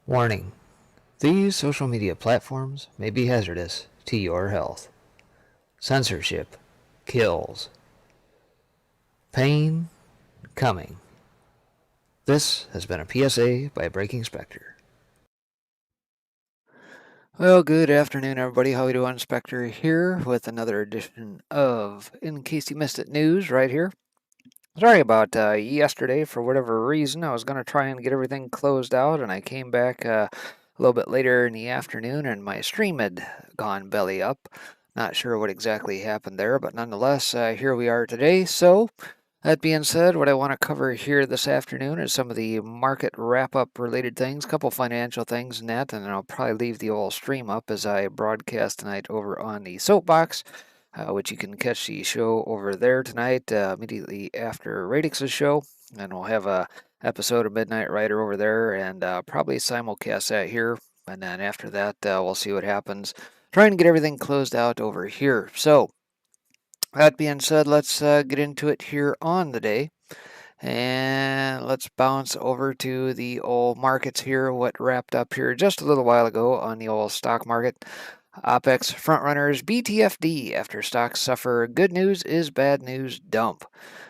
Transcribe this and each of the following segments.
Warning: these social media platforms may be hazardous to your health. Censorship kills. Pain coming. This has been a PSA by Breaking Spectre. Well, good afternoon, everybody. How we doing? Spectre here with another edition of In Case You Missed It News right here. Sorry about yesterday. For whatever reason, I was going to try and get everything closed out, and I came back a little bit later in the afternoon, and my stream had gone belly up. Not sure what exactly happened there, but nonetheless, here we are today. So, that being said, what I want to cover here this afternoon is some of the market wrap-up related things, a couple financial things and that, and then I'll probably leave the old stream up as I broadcast tonight over on the Soapbox. Which you can catch the show over there tonight, immediately after Radix's show. And we'll have a episode of Midnight Rider over there and probably simulcast that here. And then after that, we'll see what happens. Trying to get everything closed out over here. So, that being said, let's get into it here on the day. And let's bounce over to the old markets here, what wrapped up here just a little while ago on the old stock market. OPEX frontrunners BTFD after stocks suffer good news is bad news dump.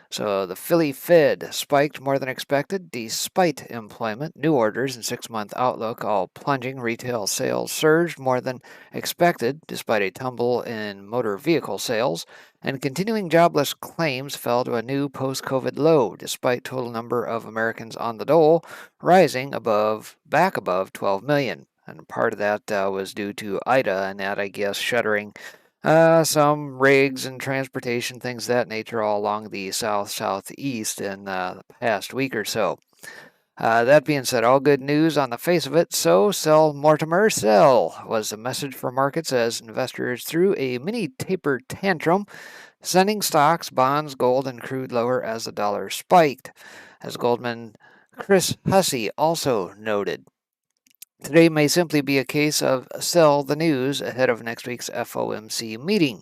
So the Philly Fed spiked more than expected despite employment, new orders, and 6-month outlook all plunging. Retail sales surged more than expected despite a tumble in motor vehicle sales, and continuing jobless claims fell to a new post-COVID low despite total number of Americans on the dole rising back above 12 million. And part of that was due to Ida and that, I guess, shuttering some rigs and transportation, things of that nature, all along the southeast in the past week or so. That being said, all good news on the face of it, so sell Mortimer, sell, was the message for markets as investors threw a mini taper tantrum, sending stocks, bonds, gold, and crude lower as the dollar spiked. As Goldman Chris Hussey also noted, today may simply be a case of sell the news ahead of next week's FOMC meeting.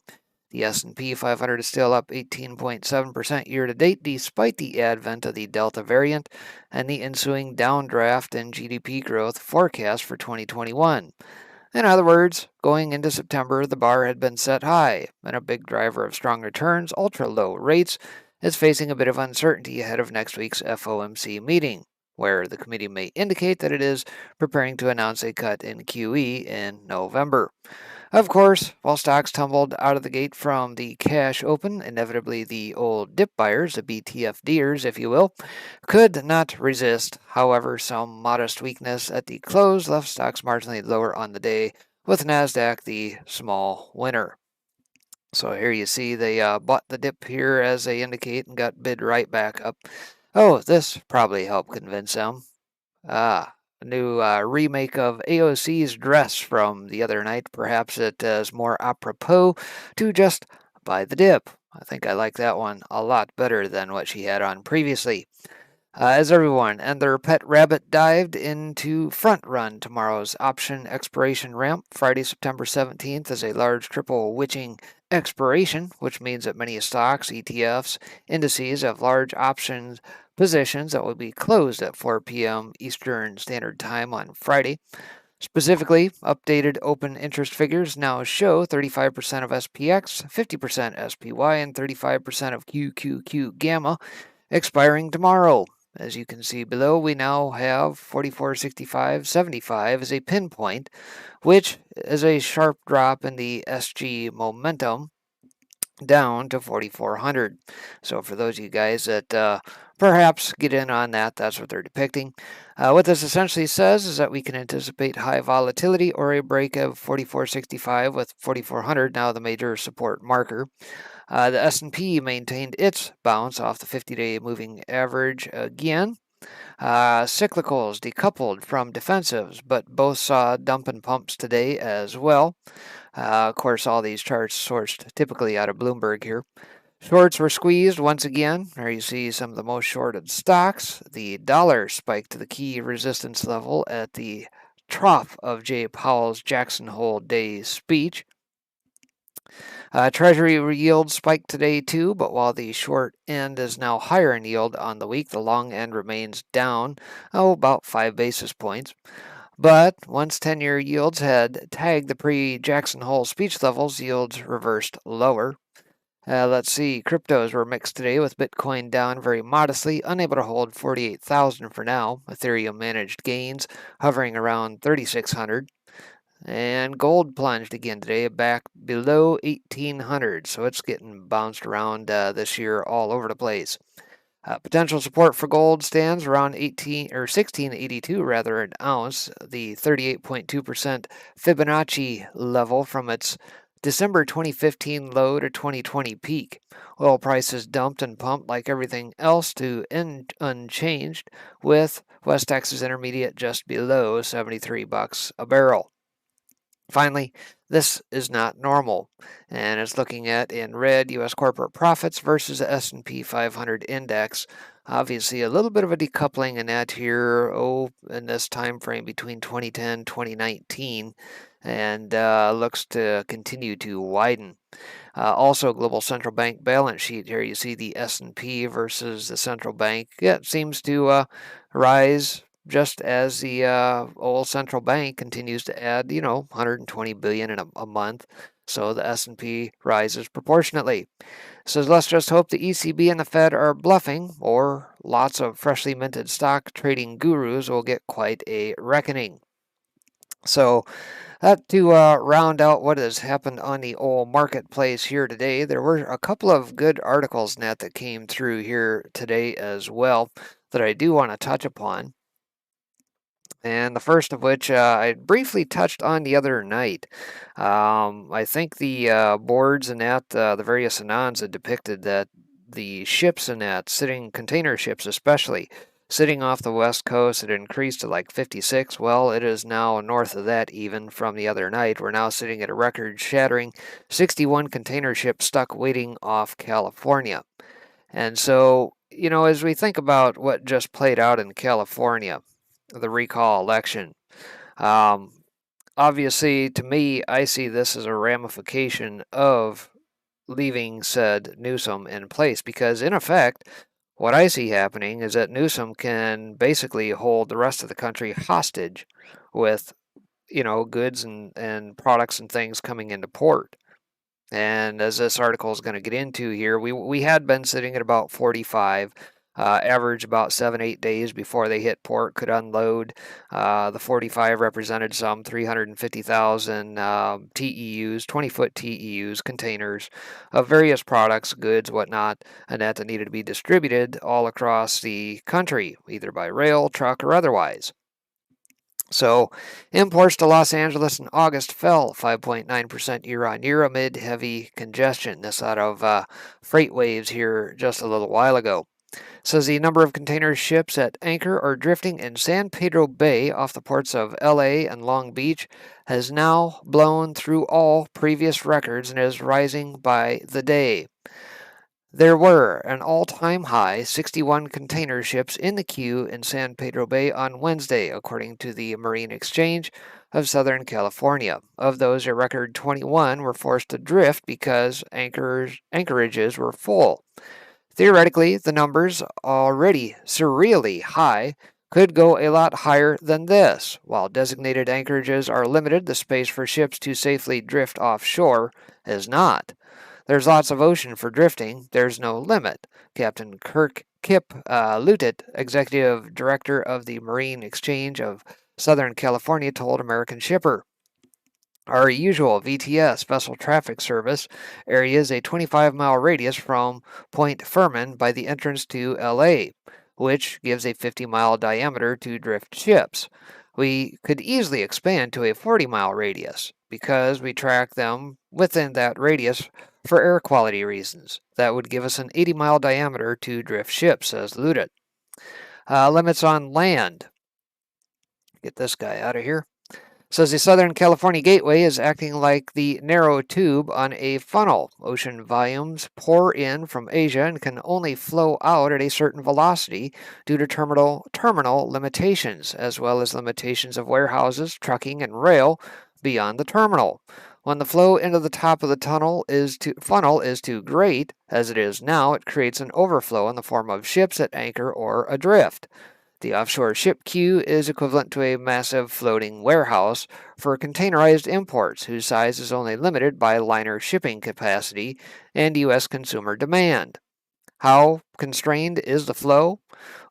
The S&P 500 is still up 18.7% year-to-date despite the advent of the Delta variant and the ensuing downdraft in GDP growth forecast for 2021. In other words, going into September, the bar had been set high, and a big driver of strong returns, ultra-low rates, is facing a bit of uncertainty ahead of next week's FOMC meeting, where the committee may indicate that it is preparing to announce a cut in QE in November. Of course, while stocks tumbled out of the gate from the cash open, inevitably the old dip buyers, the BTFDers, if you will, could not resist. However, some modest weakness at the close left stocks marginally lower on the day, with NASDAQ the small winner. So here you see they bought the dip here as they indicate and got bid right back up. Oh, this probably helped convince them. A new remake of AOC's dress from the other night. Perhaps it is more apropos to just buy the dip. I think I like that one a lot better than what she had on previously. As everyone and their pet rabbit dived into Front Run, tomorrow's option expiration ramp, Friday, September 17th, is a large triple witching expiration, which means that many stocks, ETFs, indices have large options positions that will be closed at 4 p.m. Eastern Standard Time on Friday. Specifically, updated open interest figures now show 35% of SPX, 50% SPY, and 35% of QQQ Gamma expiring tomorrow. As you can see below, we now have 44.65.75 as a pinpoint, which is a sharp drop in the SG momentum down to 4,400. So for those of you guys that perhaps get in on that, that's what they're depicting. What this essentially says is that we can anticipate high volatility or a break of 44.65 with 4,400 now the major support marker. The S&P maintained its bounce off the 50-day moving average again. Cyclicals decoupled from defensives, but both saw dump and pumps today as well. Of course, all these charts sourced typically out of Bloomberg here. Shorts were squeezed once again. There you see some of the most shorted stocks. The dollar spiked to the key resistance level at the trough of Jay Powell's Jackson Hole Day speech. Treasury yield spiked today too, but while the short end is now higher in yield on the week, the long end remains down, about 5 basis points. But once 10-year yields had tagged the pre-Jackson Hole speech levels, yields reversed lower. Let's see, cryptos were mixed today with Bitcoin down very modestly, unable to hold 48,000 for now. Ethereum managed gains, hovering around 3,600. And gold plunged again today, back below 1,800, so it's getting bounced around this year all over the place. Potential support for gold stands around 1682 rather an ounce, the 38.2% Fibonacci level from its December 2015 low to 2020 peak. Oil prices dumped and pumped like everything else to end unchanged, with West Texas Intermediate just below $73 a barrel. Finally, this is not normal, and it's looking at in red U.S. corporate profits versus the S&P 500 index. Obviously, a little bit of a decoupling in that here, in this time frame between 2010 2019, and looks to continue to widen. Also, global central bank balance sheet here. You see the S&P versus the central bank. Yeah, it seems to rise just as the old central bank continues to add, 120 billion in a month. So the S&P rises proportionately. So let's just hope the ECB and the Fed are bluffing, or lots of freshly minted stock trading gurus will get quite a reckoning. So that to round out what has happened on the old marketplace here today, there were a couple of good articles that came through here today as well that I do want to touch upon. And the first of which I briefly touched on the other night. I think the boards and the various anons had depicted that the ships and sitting container ships especially, sitting off the west coast, it increased to like 56. Well, it is now north of that even from the other night. We're now sitting at a record-shattering 61 container ships stuck waiting off California. And so, as we think about what just played out in California, the recall election, obviously, to me, I see this as a ramification of leaving said Newsom in place because, in effect, what I see happening is that Newsom can basically hold the rest of the country hostage with, goods and products and things coming into port. And as this article is going to get into here, we had been sitting at about 45, average about 7-8 days before they hit port, could unload. The 45 represented some 350,000 TEUs, 20-foot TEUs, containers of various products, goods, whatnot, and that needed to be distributed all across the country, either by rail, truck, or otherwise. So, imports to Los Angeles in August fell 5.9% year on year amid heavy congestion. This out of Freight Waves here just a little while ago. Says the number of container ships at anchor or drifting in San Pedro Bay off the ports of LA and Long Beach has now blown through all previous records and is rising by the day. There were an all-time high 61 container ships in the queue in San Pedro Bay on Wednesday, according to the Marine Exchange of Southern California. Of those, a record 21 were forced to drift because anchorages were full. Theoretically, the numbers, already surreally high, could go a lot higher than this. While designated anchorages are limited, the space for ships to safely drift offshore is not. There's lots of ocean for drifting. There's no limit. Captain Kip Lutet, executive director of the Marine Exchange of Southern California, told American Shipper. Our usual VTS, Vessel Traffic Service, area is a 25-mile radius from Point Furman by the entrance to LA, which gives a 50-mile diameter to drift ships. We could easily expand to a 40-mile radius because we track them within that radius for air quality reasons. That would give us an 80-mile diameter to drift ships, says Ludet. Limits on land. Get this guy out of here. Says the Southern California Gateway is acting like the narrow tube on a funnel. Ocean volumes pour in from Asia and can only flow out at a certain velocity due to terminal limitations, as well as limitations of warehouses, trucking, and rail beyond the terminal. When the flow into the top of the funnel is too great, as it is now, it creates an overflow in the form of ships at anchor or adrift. The offshore ship queue is equivalent to a massive floating warehouse for containerized imports whose size is only limited by liner shipping capacity and U.S. consumer demand. How constrained is the flow?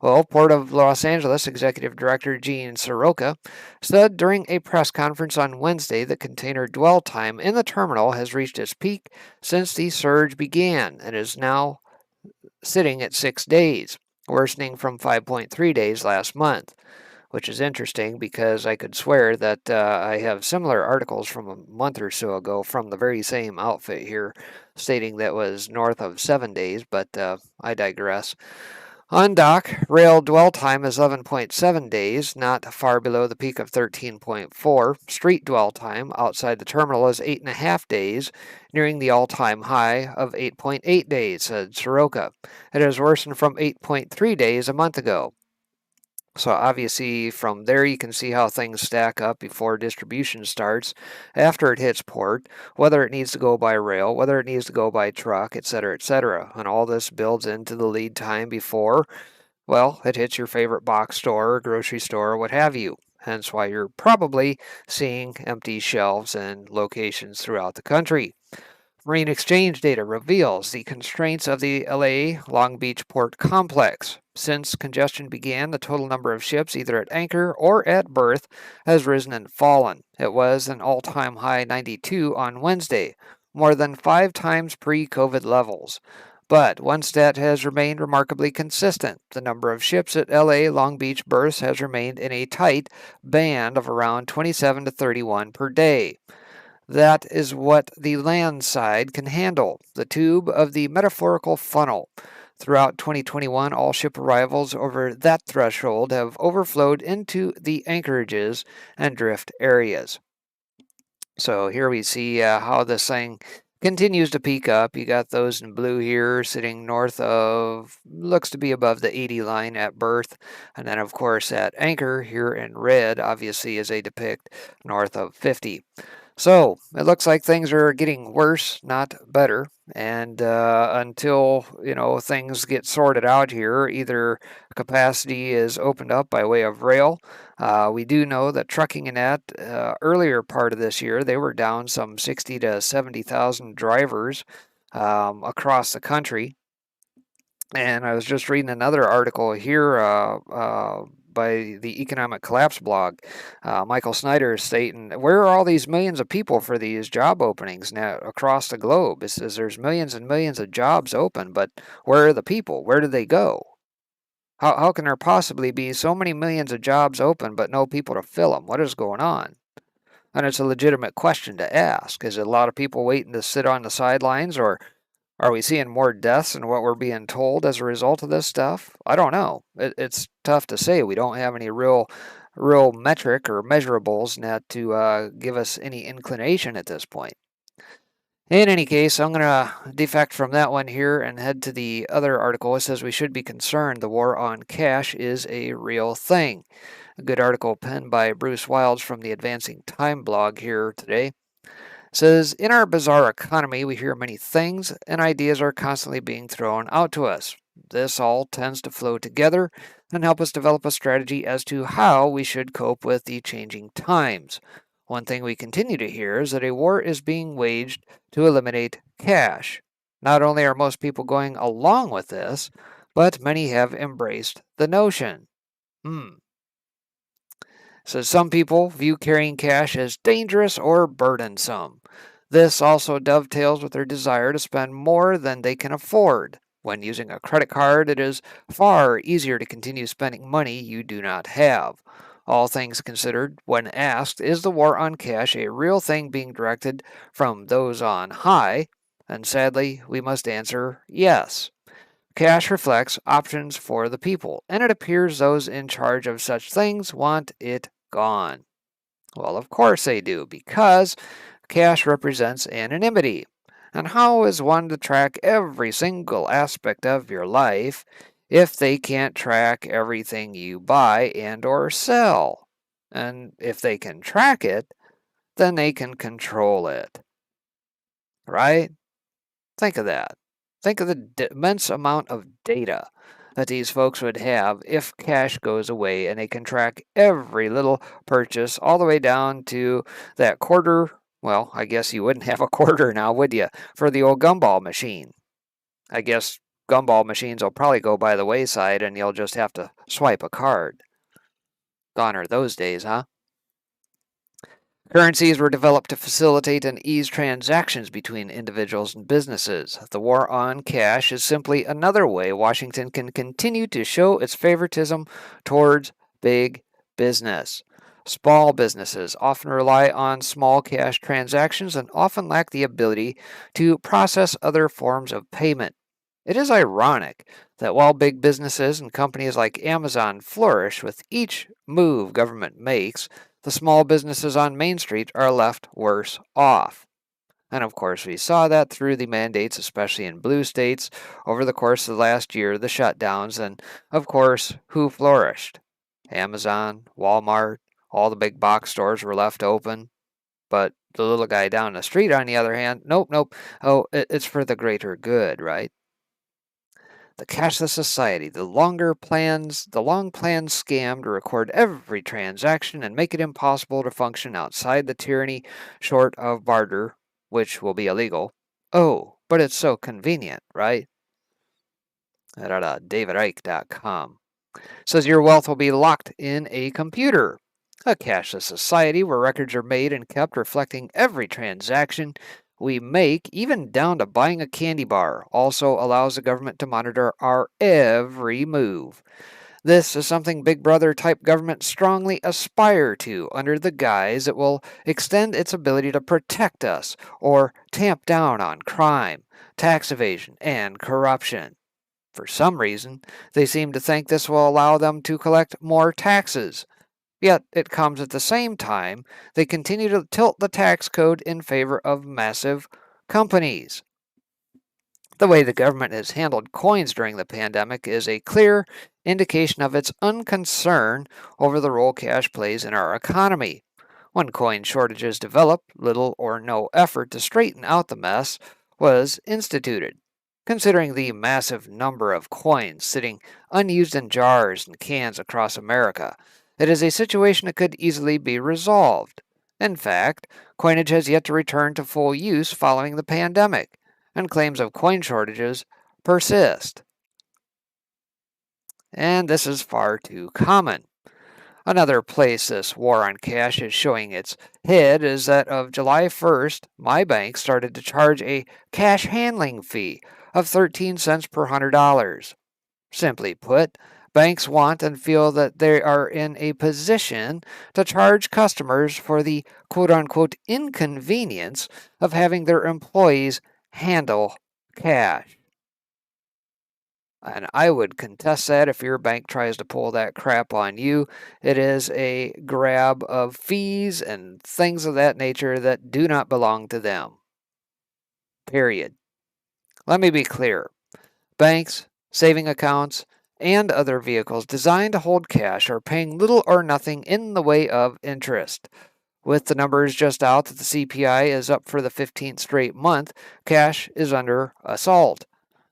Well, Port of Los Angeles Executive Director Gene Soroka said during a press conference on Wednesday that container dwell time in the terminal has reached its peak since the surge began and is now sitting at 6 days, worsening from 5.3 days last month, which is interesting because I could swear that I have similar articles from a month or so ago from the very same outfit here stating that was north of 7 days, but I digress. On dock, rail dwell time is 11.7 days, not far below the peak of 13.4. Street dwell time outside the terminal is 8.5 days, nearing the all-time high of 8.8 days, said Soroka. It has worsened from 8.3 days a month ago. So obviously from there you can see how things stack up before distribution starts, after it hits port, whether it needs to go by rail, whether it needs to go by truck, etc., etc. And all this builds into the lead time before, well, it hits your favorite box store, grocery store, what have you. Hence why you're probably seeing empty shelves and locations throughout the country. Marine exchange data reveals the constraints of the LA Long Beach port complex. Since congestion began, the total number of ships either at anchor or at berth has risen and fallen. It was an all-time high 92 on Wednesday, more than 5 times pre-COVID levels. But one stat has remained remarkably consistent. The number of ships at LA Long Beach berths has remained in a tight band of around 27 to 31 per day. That is what the land side can handle, the tube of the metaphorical funnel. Throughout 2021, all ship arrivals over that threshold have overflowed into the anchorages and drift areas. So here we see how this thing continues to peak up. You got those in blue here sitting north of, looks to be above the 80 line at berth. And then, of course, at anchor here in red, obviously, as they depict, north of 50. So it looks like things are getting worse, not better. And until things get sorted out here, either capacity is opened up by way of rail. We do know that trucking in that earlier part of this year, they were down some 60 to 70,000 drivers across the country. And I was just reading another article here by the Economic Collapse blog. Michael Snyder is stating, where are all these millions of people for these job openings now across the globe? It says there's millions and millions of jobs open, but where are the people? Where do they go? How can there possibly be so many millions of jobs open, but no people to fill them? What is going on? And it's a legitimate question to ask. Is it a lot of people waiting to sit on the sidelines, or are we seeing more deaths than what we're being told as a result of this stuff? I don't know. It's tough to say. We don't have any real metric or measurables net to give us any inclination at this point. In any case, I'm going to defect from that one here and head to the other article. It says we should be concerned. The war on cash is a real thing. A good article penned by Bruce Wilds from the Advancing Time blog here today. Says, in our bizarre economy, we hear many things and ideas are constantly being thrown out to us. This all tends to flow together and help us develop a strategy as to how we should cope with the changing times. One thing we continue to hear is that a war is being waged to eliminate cash. Not only are most people going along with this, but many have embraced the notion. So some people view carrying cash as dangerous or burdensome. This also dovetails with their desire to spend more than they can afford. When using a credit card, it is far easier to continue spending money you do not have. All things considered, when asked, is the war on cash a real thing being directed from those on high? And sadly, we must answer yes. Cash reflects options for the people, and it appears those in charge of such things want it gone. Well, of course they do, because cash represents anonymity. And how is one to track every single aspect of your life if they can't track everything you buy and or sell? And if they can track it, then they can control it. Right? Think of that. Think of the immense amount of data that these folks would have if cash goes away and they can track every little purchase all the way down to that quarter. Well, I guess you wouldn't have a quarter now, would you, for the old gumball machine? I guess gumball machines will probably go by the wayside and you'll just have to swipe a card. Gone are those days, huh? Currencies were developed to facilitate and ease transactions between individuals and businesses. The war on cash is simply another way Washington can continue to show its favoritism towards big business. Small businesses often rely on small cash transactions and often lack the ability to process other forms of payment. It is ironic that while big businesses and companies like Amazon flourish with each move government makes, the small businesses on Main Street are left worse off. And of course, we saw that through the mandates, especially in blue states, over the course of the last year, the shutdowns, and of course, who flourished? Amazon, Walmart, all the big box stores were left open. But the little guy down the street, on the other hand, nope. Oh, it's for the greater good, right? The cashless society, the long planned scam to record every transaction and make it impossible to function outside the tyranny short of barter, which will be illegal. Oh, but it's so convenient, right? DavidIke.com says your wealth will be locked in a computer. A cashless society where records are made and kept reflecting every transaction we make, even down to buying a candy bar, also allows the government to monitor our every move. This is something Big Brother type government strongly aspire to under the guise it will extend its ability to protect us or tamp down on crime, tax evasion, and corruption. For some reason, they seem to think this will allow them to collect more taxes. Yet it comes at the same time they continue to tilt the tax code in favor of massive companies. The way the government has handled coins during the pandemic is a clear indication of its unconcern over the role cash plays in our economy. When coin shortages developed, little or no effort to straighten out the mess was instituted. Considering the massive number of coins sitting unused in jars and cans across America, it is a situation that could easily be resolved. In fact, coinage has yet to return to full use following the pandemic, and claims of coin shortages persist. And this is far too common. Another place this war on cash is showing its head is that of July 1st, my bank started to charge a cash handling fee of 13 cents per $100. Simply put, banks want and feel that they are in a position to charge customers for the quote unquote inconvenience of having their employees handle cash. And I would contest that if your bank tries to pull that crap on you. It is a grab of fees and things of that nature that do not belong to them. Period. Let me be clear. Banks, saving accounts, and other vehicles designed to hold cash are paying little or nothing in the way of interest. With the numbers just out that the CPI is up for the 15th straight month, cash is under assault.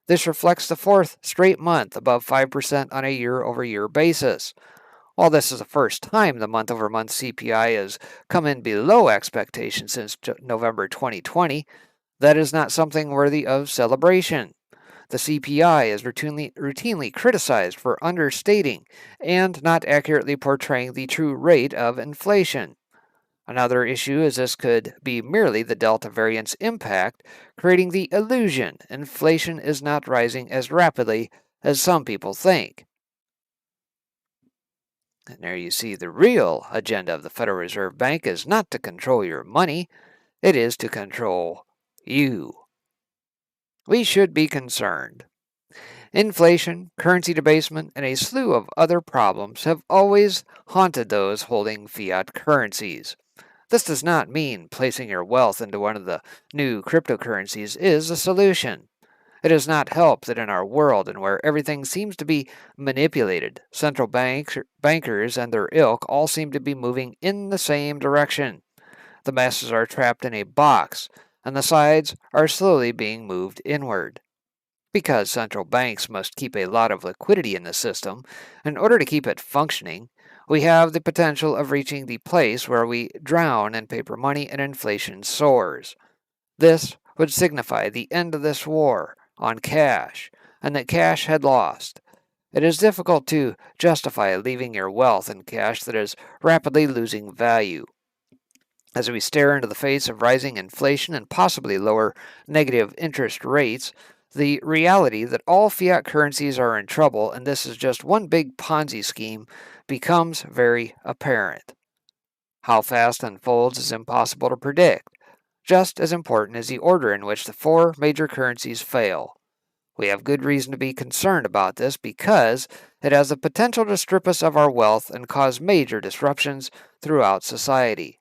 This reflects the fourth straight month above 5% on a year-over-year basis. While this is the first time the month-over-month CPI has come in below expectations since November 2020, that is not something worthy of celebration. The CPI is routinely criticized for understating and not accurately portraying the true rate of inflation. Another issue is this could be merely the Delta variant's impact, creating the illusion inflation is not rising as rapidly as some people think. And there you see the real agenda of the Federal Reserve Bank is not to control your money, it is to control you. We should be concerned. Inflation, currency debasement, and a slew of other problems have always haunted those holding fiat currencies. This does not mean placing your wealth into one of the new cryptocurrencies is a solution. It does not help that in our world and where everything seems to be manipulated, central bankers and their ilk all seem to be moving in the same direction. The masses are trapped in a box, and the sides are slowly being moved inward. Because central banks must keep a lot of liquidity in the system, in order to keep it functioning, we have the potential of reaching the place where we drown in paper money and inflation soars. This would signify the end of this war on cash, and that cash had lost. It is difficult to justify leaving your wealth in cash that is rapidly losing value. As we stare into the face of rising inflation and possibly lower negative interest rates, the reality that all fiat currencies are in trouble and this is just one big Ponzi scheme becomes very apparent. How fast unfolds is impossible to predict. Just as important is the order in which the four major currencies fail. We have good reason to be concerned about this because it has the potential to strip us of our wealth and cause major disruptions throughout society.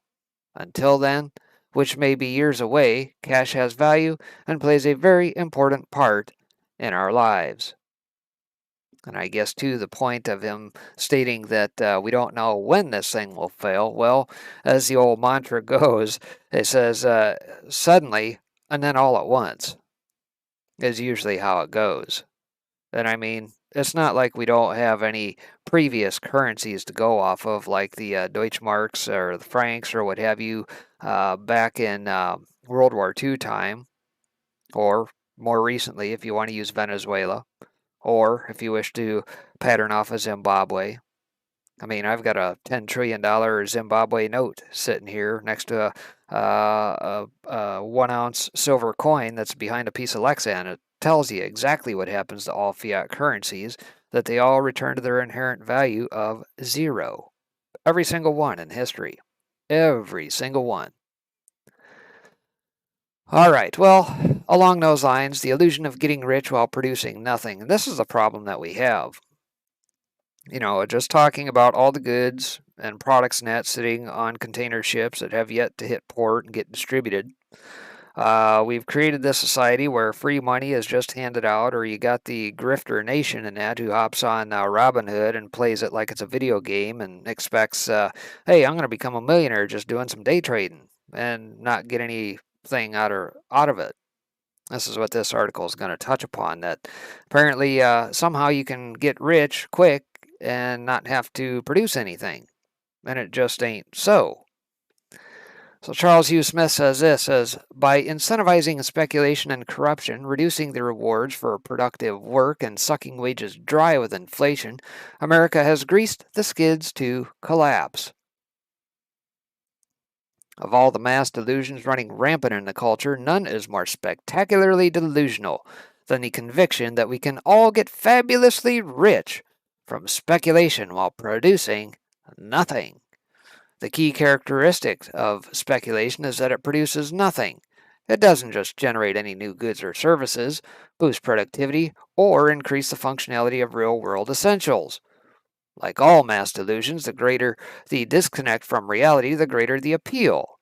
Until then, which may be years away, cash has value and plays a very important part in our lives. And I guess, too, the point of him stating that we don't know when this thing will fail, well, as the old mantra goes, it says suddenly and then all at once is usually how it goes. And I mean, it's not like we don't have any previous currencies to go off of, like the Deutschmarks or the francs or what have you, back in World War II time, or more recently, if you want to use Venezuela, or if you wish to pattern off of Zimbabwe. I mean, I've got a $10 trillion Zimbabwe note sitting here next to a 1 ounce silver coin that's behind a piece of Lexan. It tells you exactly what happens to all fiat currencies, that they all return to their inherent value of zero. Every single one in history. Every single one. All right, well, along those lines, the illusion of getting rich while producing nothing. This is the problem that we have. Just talking about all the goods and products net sitting on container ships that have yet to hit port and get distributed. We've created this society where free money is just handed out, or you got the grifter nation in that who hops on Robinhood and plays it like it's a video game and expects, hey, I'm going to become a millionaire just doing some day trading and not get anything out of it. This is what this article is going to touch upon, that apparently somehow you can get rich quick and not have to produce anything. And it just ain't so. So Charles Hugh Smith says this, by incentivizing speculation and corruption, reducing the rewards for productive work, and sucking wages dry with inflation, America has greased the skids to collapse. Of all the mass delusions running rampant in the culture, none is more spectacularly delusional than the conviction that we can all get fabulously rich from speculation while producing nothing. The key characteristic of speculation is that it produces nothing. It doesn't just generate any new goods or services, boost productivity, or increase the functionality of real-world essentials. Like all mass delusions, the greater the disconnect from reality, the greater the appeal.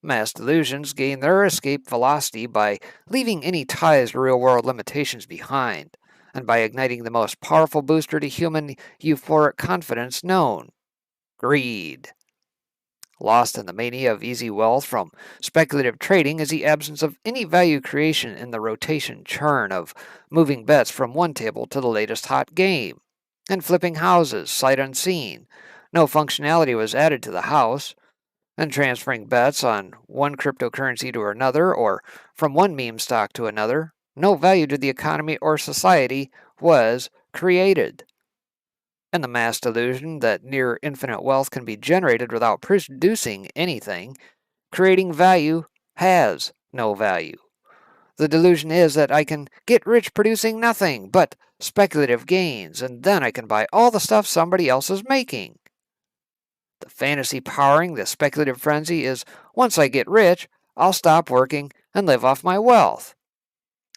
Mass delusions gain their escape velocity by leaving any ties to real-world limitations behind, and by igniting the most powerful booster to human euphoric confidence known: greed. Lost in the mania of easy wealth from speculative trading is the absence of any value creation in the rotation churn of moving bets from one table to the latest hot game, and flipping houses sight unseen. No functionality was added to the house, and transferring bets on one cryptocurrency to another or from one meme stock to another. No value to the economy or society was created. And the mass delusion that near infinite wealth can be generated without producing anything, creating value has no value. The delusion is that I can get rich producing nothing but speculative gains, and then I can buy all the stuff somebody else is making. The fantasy powering the speculative frenzy is, once I get rich, I'll stop working and live off my wealth.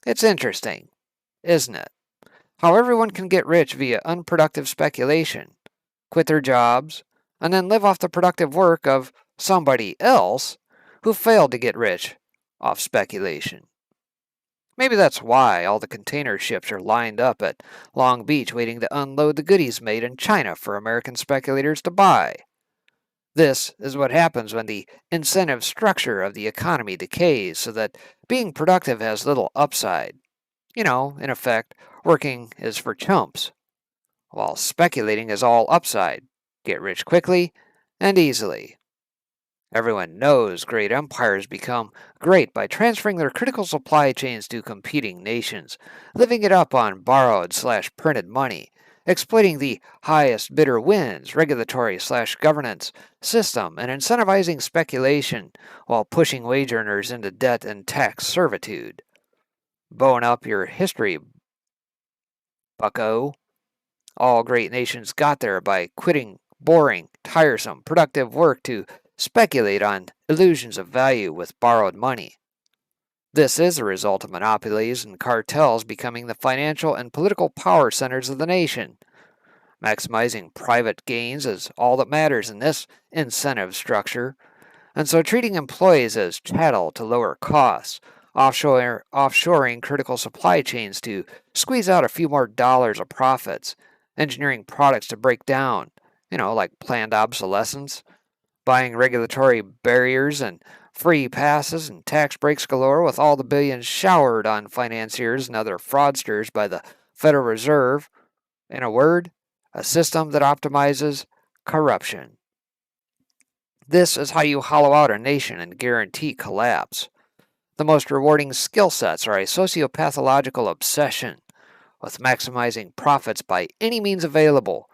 It's interesting, isn't it? How everyone can get rich via unproductive speculation, quit their jobs, and then live off the productive work of somebody else who failed to get rich off speculation. Maybe that's why all the container ships are lined up at Long Beach waiting to unload the goodies made in China for American speculators to buy. This is what happens when the incentive structure of the economy decays so that being productive has little upside. In effect, working is for chumps, while speculating is all upside. Get rich quickly and easily. Everyone knows great empires become great by transferring their critical supply chains to competing nations, living it up on borrowed/printed money, exploiting the highest bidder wins regulatory/governance system, and incentivizing speculation while pushing wage earners into debt and tax servitude. Bone up your history, bucko. All great nations got there by quitting boring, tiresome, productive work to speculate on illusions of value with borrowed money. This is the result of monopolies and cartels becoming the financial and political power centers of the nation. Maximizing private gains is all that matters in this incentive structure, and so treating employees as chattel to lower costs, offshoring critical supply chains to squeeze out a few more dollars of profits, engineering products to break down, like planned obsolescence, buying regulatory barriers and free passes and tax breaks galore with all the billions showered on financiers and other fraudsters by the Federal Reserve. In a word, a system that optimizes corruption. This is how you hollow out a nation and guarantee collapse. The most rewarding skill sets are a sociopathological obsession with maximizing profits by any means available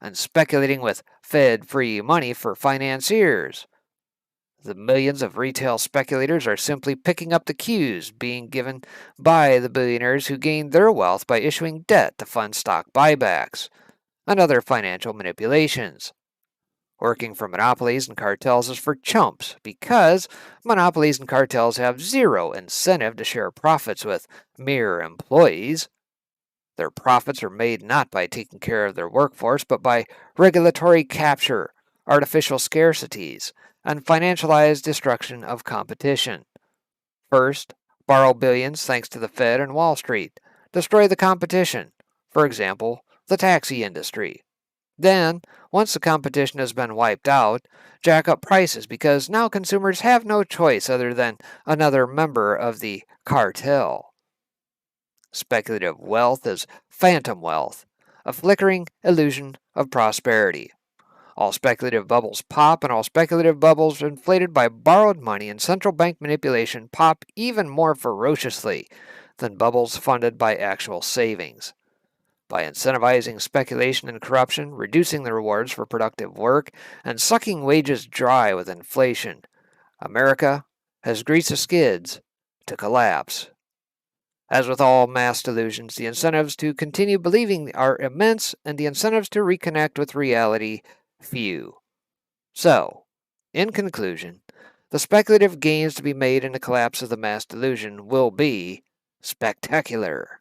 and speculating with Fed-free money for financiers. The millions of retail speculators are simply picking up the cues being given by the billionaires who gained their wealth by issuing debt to fund stock buybacks and other financial manipulations. Working for monopolies and cartels is for chumps because monopolies and cartels have zero incentive to share profits with mere employees. Their profits are made not by taking care of their workforce, but by regulatory capture, artificial scarcities, and financialized destruction of competition. First, borrow billions thanks to the Fed and Wall Street. Destroy the competition. For example, the taxi industry. Then, once the competition has been wiped out, jack up prices because now consumers have no choice other than another member of the cartel. Speculative wealth is phantom wealth, a flickering illusion of prosperity. All speculative bubbles pop, and all speculative bubbles inflated by borrowed money and central bank manipulation pop even more ferociously than bubbles funded by actual savings. By incentivizing speculation and corruption, reducing the rewards for productive work, and sucking wages dry with inflation, America has greased the skids to collapse. As with all mass delusions, the incentives to continue believing are immense, and the incentives to reconnect with reality few. So, in conclusion, the speculative gains to be made in the collapse of the mass delusion will be spectacular.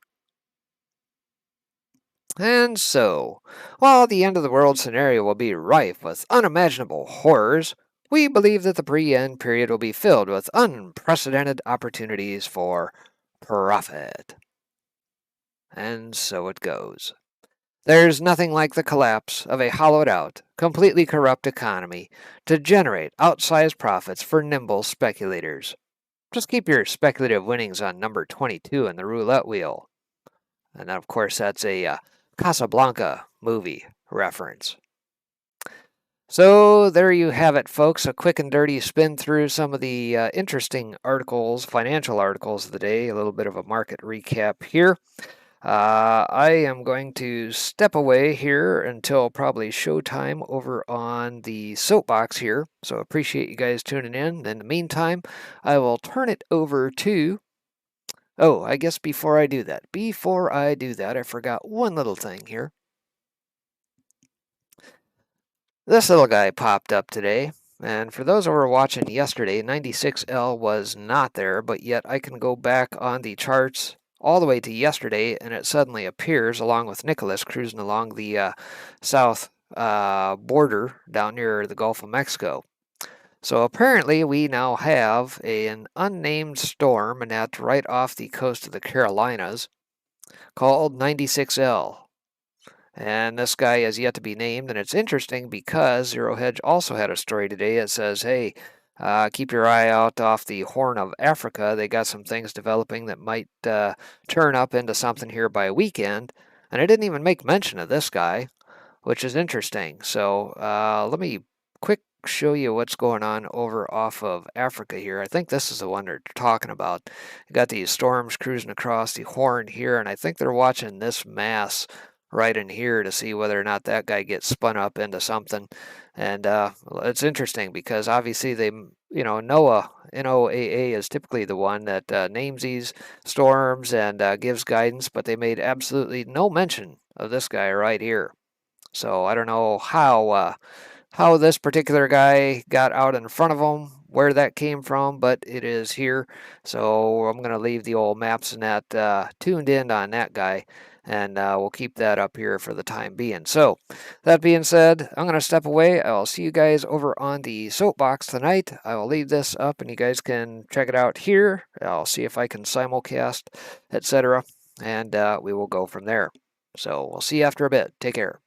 And so, while the end of the world scenario will be rife with unimaginable horrors, we believe that the pre-end period will be filled with unprecedented opportunities for profit. And so it goes. There's nothing like the collapse of a hollowed out, completely corrupt economy to generate outsized profits for nimble speculators. Just keep your speculative winnings on number 22 in the roulette wheel. And of course, that's a Casablanca movie reference. So there you have it, folks. A quick and dirty spin through some of the interesting articles, financial articles of the day. A little bit of a market recap here. I am going to step away here until probably showtime over on the soapbox here. So appreciate you guys tuning in. In the meantime, I will turn it over to... Oh, I guess before I do that, I forgot one little thing here. This little guy popped up today, and for those who were watching yesterday, 96L was not there, but yet I can go back on the charts all the way to yesterday, and it suddenly appears along with Nicholas cruising along the south border down near the Gulf of Mexico. So apparently we now have an unnamed storm, and that's right off the coast of the Carolinas, called 96L. And this guy is yet to be named, and it's interesting because Zero Hedge also had a story today that says, hey, keep your eye out off the Horn of Africa. They got some things developing that might turn up into something here by weekend. And I didn't even make mention of this guy, which is interesting. So let me quick show you what's going on over off of Africa here. I think this is the one they're talking about. You got these storms cruising across the Horn here, and I think they're watching this mass right in here to see whether or not that guy gets spun up into something. And it's interesting because obviously they, NOAA, NOAA is typically the one that names these storms and gives guidance, but they made absolutely no mention of this guy right here. So I don't know how this particular guy got out in front of him, where that came from, but it is here. So I'm going to leave the old maps and that tuned in on that guy, and we'll keep that up here for the time being. So that being said, I'm going to step away. I'll see you guys over on the soapbox tonight. I will leave this up, and you guys can check it out here. I'll see if I can simulcast, etc., and we will go from there. So we'll see you after a bit. Take care.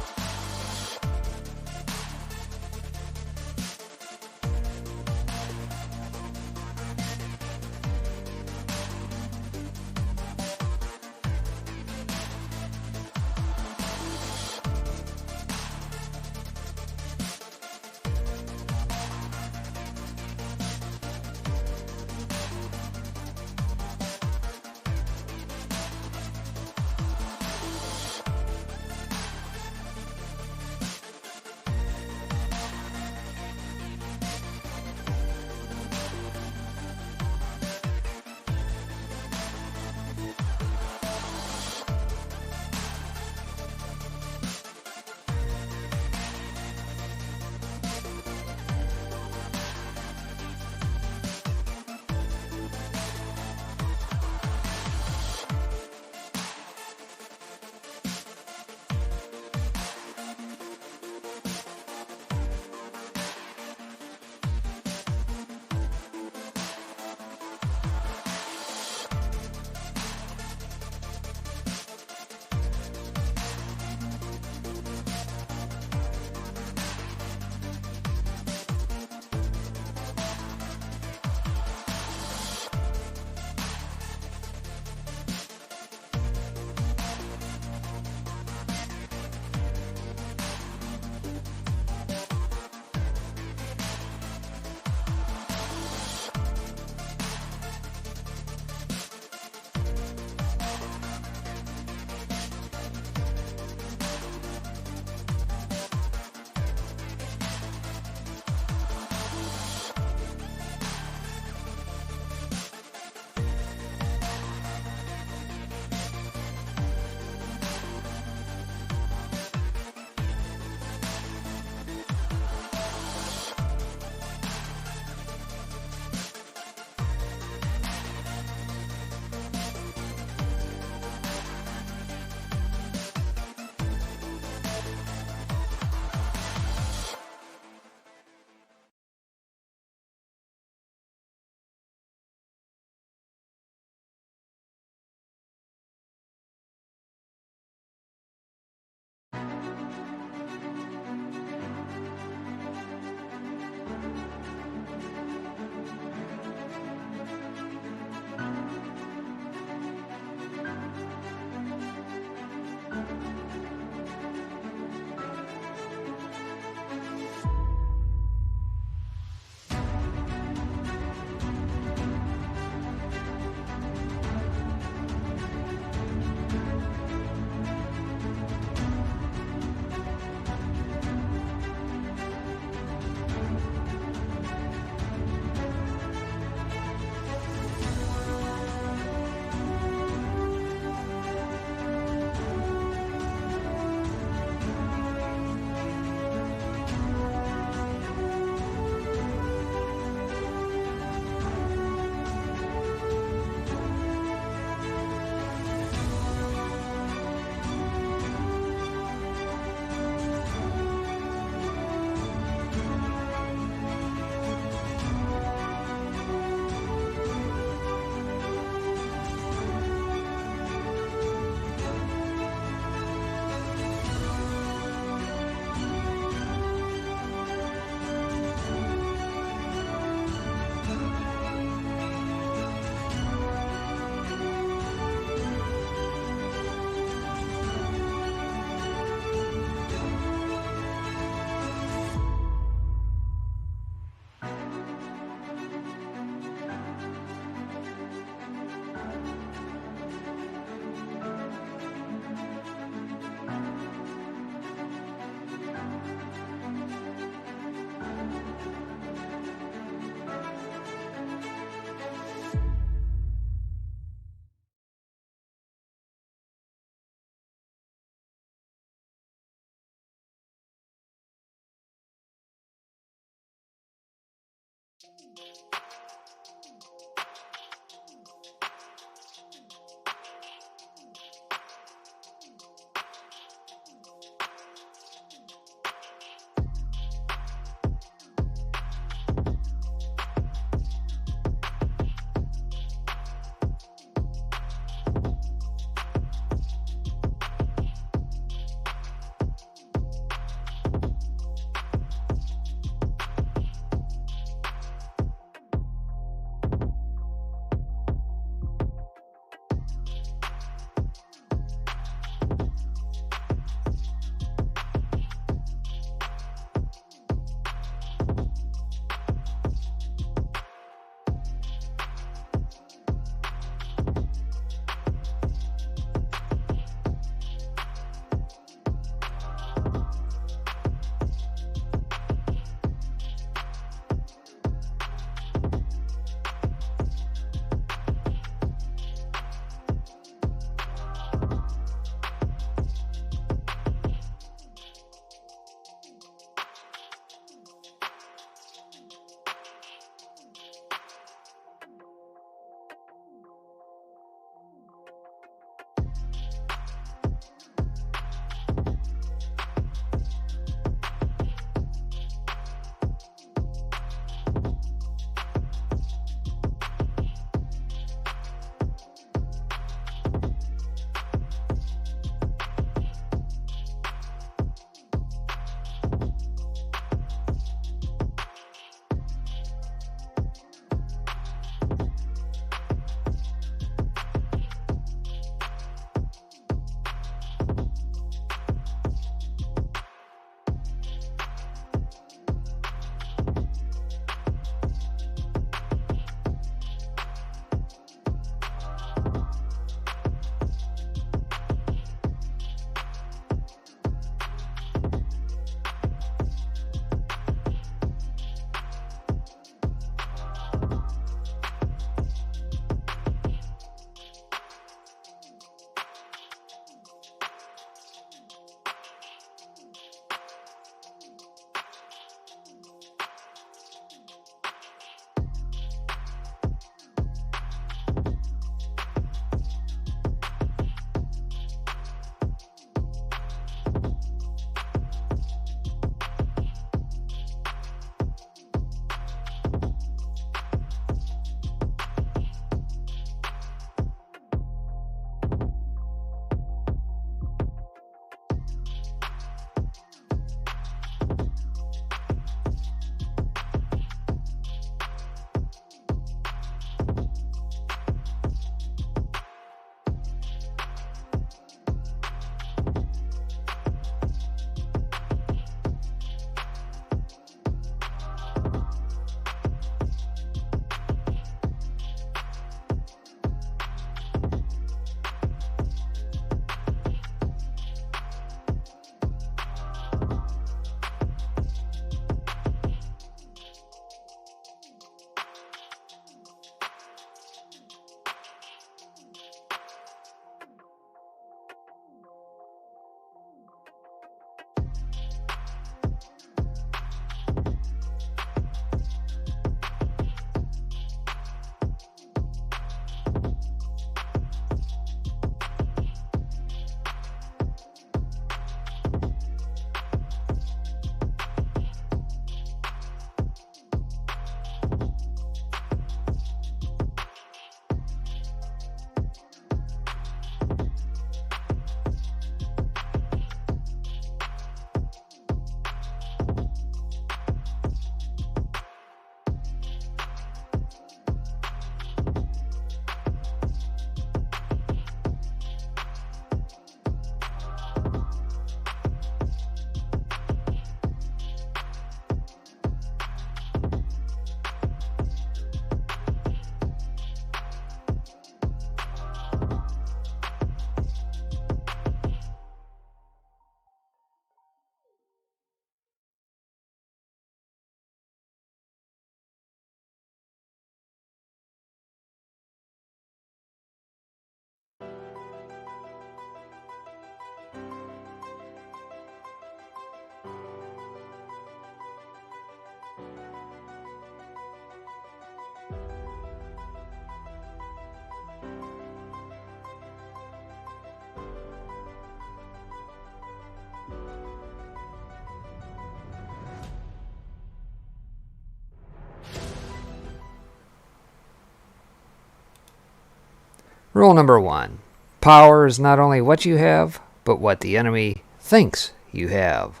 Rule number 1. Power is not only what you have, but what the enemy thinks you have.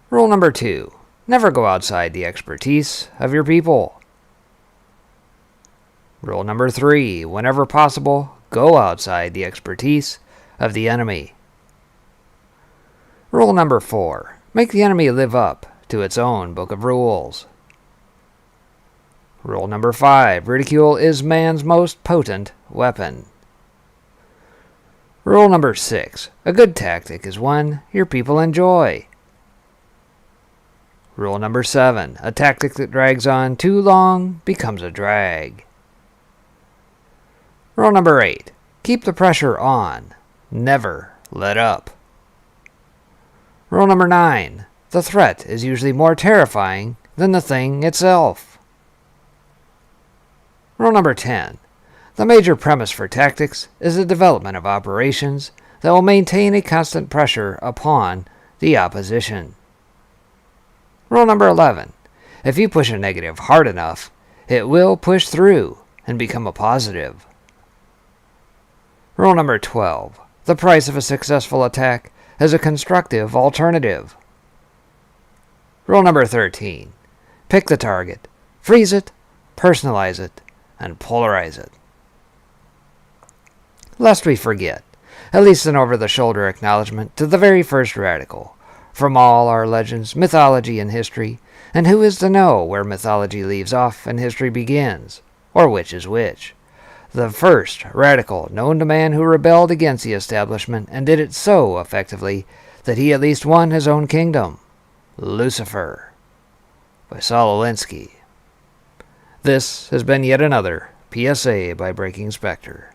Rule number 2. Never go outside the expertise of your people. Rule number 3. Whenever possible, go outside the expertise of the enemy. Rule number 4. Make the enemy live up to its own book of rules. Rule number 5. Ridicule is man's most potent weapon. Rule number 6. A good tactic is one your people enjoy. Rule number 7. A tactic that drags on too long becomes a drag. Rule number 8. Keep the pressure on. Never let up. Rule number 9. The threat is usually more terrifying than the thing itself. Rule number 10. The major premise for tactics is the development of operations that will maintain a constant pressure upon the opposition. Rule number 11. If you push a negative hard enough, it will push through and become a positive. Rule number 12. The price of a successful attack is a constructive alternative. Rule number 13. Pick the target, freeze it, personalize it, and polarize it. Lest we forget, at least an over-the-shoulder acknowledgement to the very first radical, from all our legends, mythology, and history, and who is to know where mythology leaves off and history begins, or which is which? The first radical known to man who rebelled against the establishment and did it so effectively that he at least won his own kingdom, Lucifer, by Saul Alinsky. This has been yet another PSA by Breaking Spectre.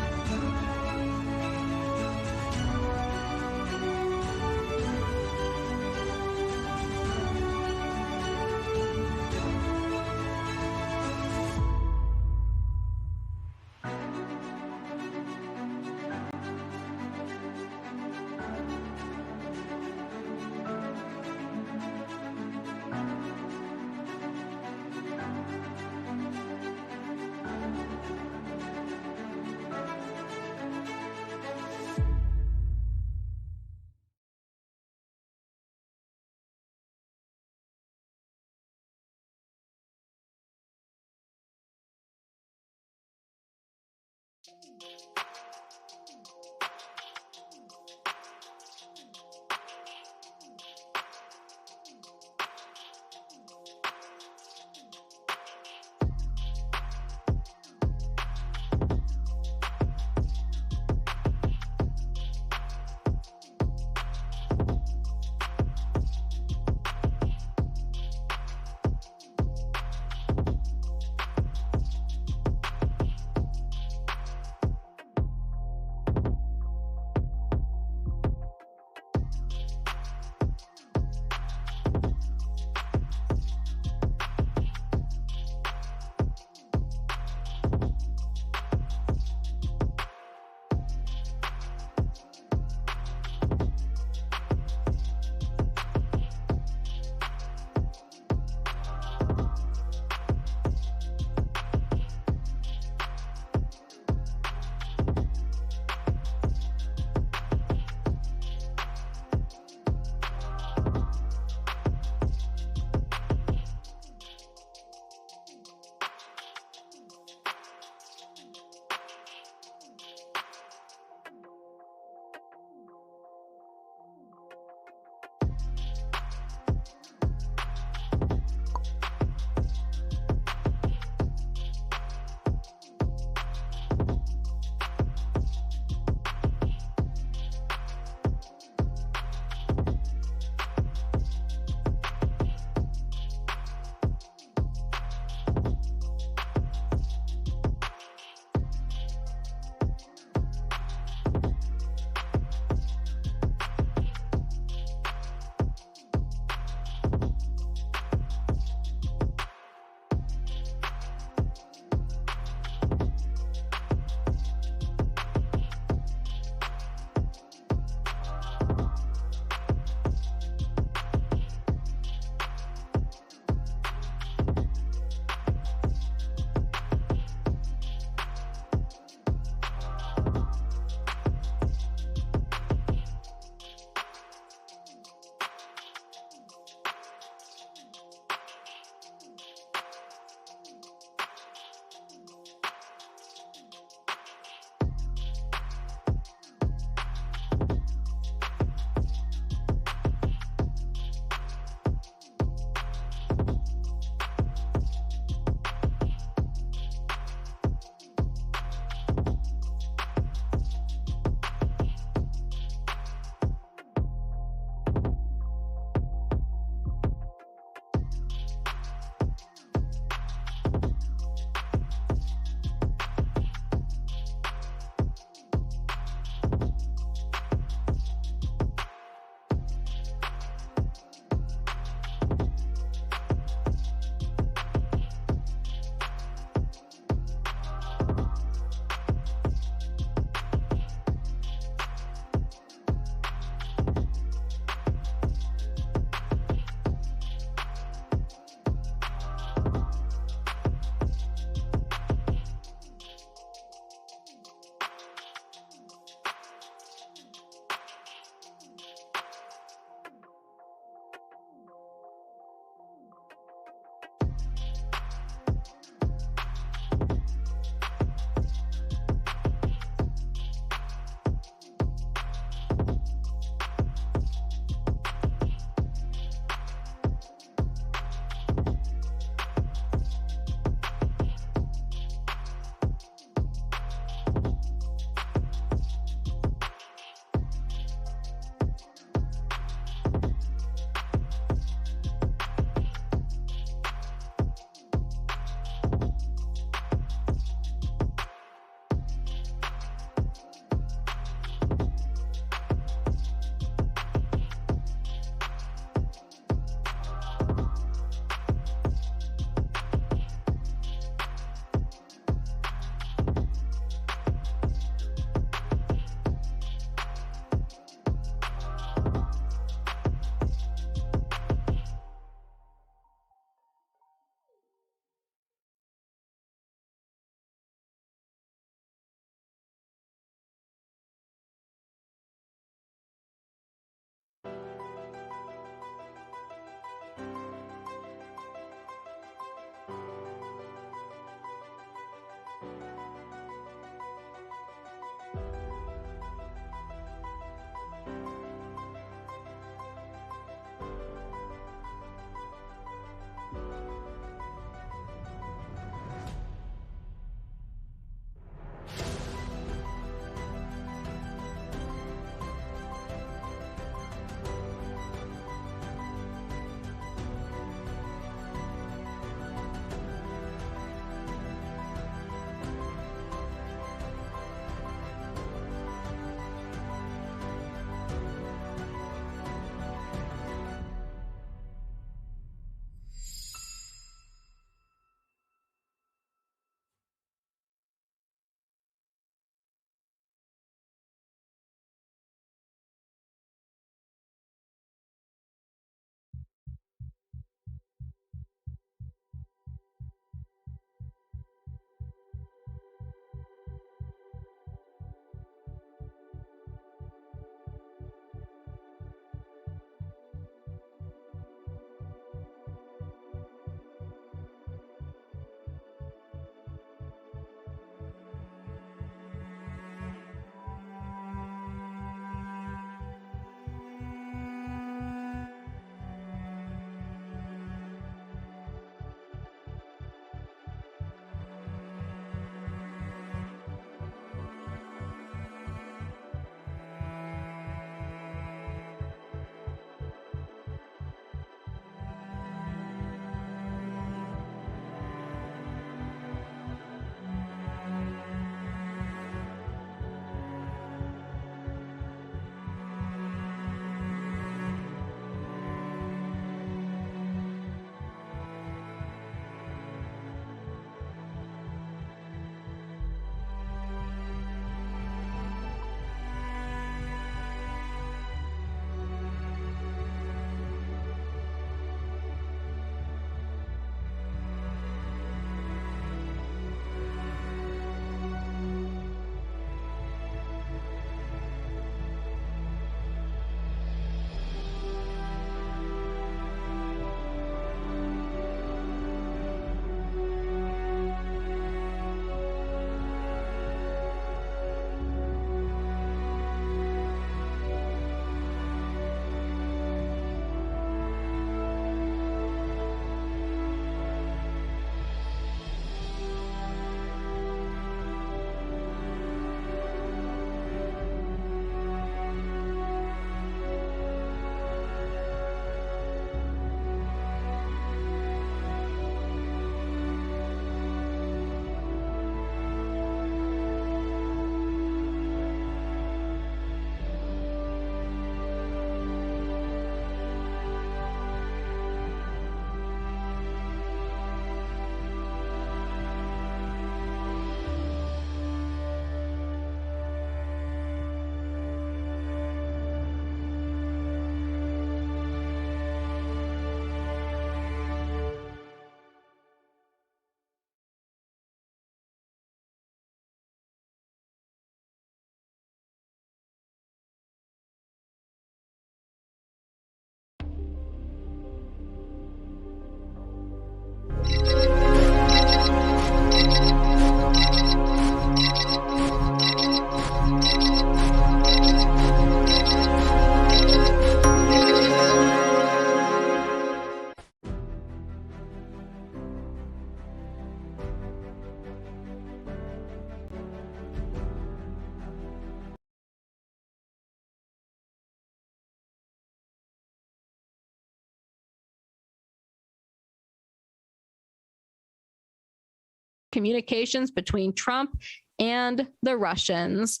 communications between Trump and the Russians.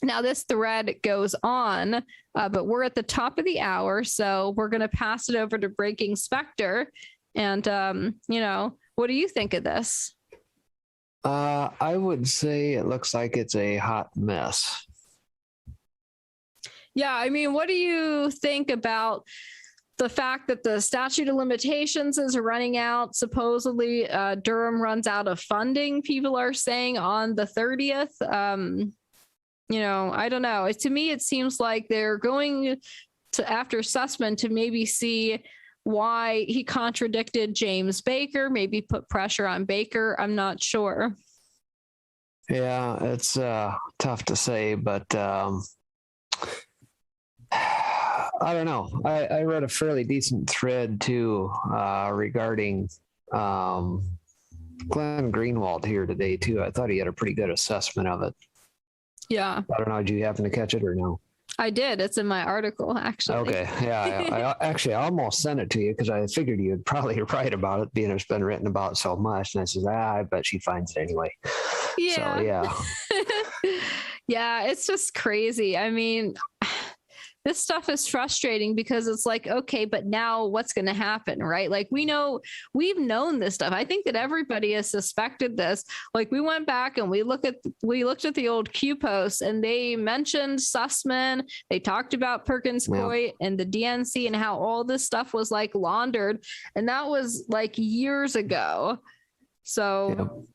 Now, this thread goes on, but we're at the top of the hour, so we're going to pass it over to Breaking Spectre. And, what do you think of this? I would say it looks like it's a hot mess. Yeah, I mean, what do you think about the fact that the statute of limitations is running out? Supposedly, Durham runs out of funding, people are saying, on the 30th. I don't know. To me, it seems like they're going to, after Sussman, to maybe see why he contradicted James Baker, maybe put pressure on Baker. I'm not sure. Yeah, it's tough to say, but I don't know. I read a fairly decent thread too regarding Glenn Greenwald here today too. I thought he had a pretty good assessment of it. Yeah. I don't know. Did you happen to catch it or no? I did. It's in my article, actually. Okay. Yeah. I almost sent it to you because I figured you'd probably write about it, being it's been written about so much. And I said, I bet she finds it anyway. Yeah. So, yeah. Yeah. It's just crazy. I mean, this stuff is frustrating because it's like, okay, but now what's going to happen, right? Like, we've known this stuff. I think that everybody has suspected this. Like, we went back and we looked at the old Q posts, and they mentioned Sussman. They talked about Perkins Coie and the DNC and how all this stuff was like laundered. And that was like years ago. So,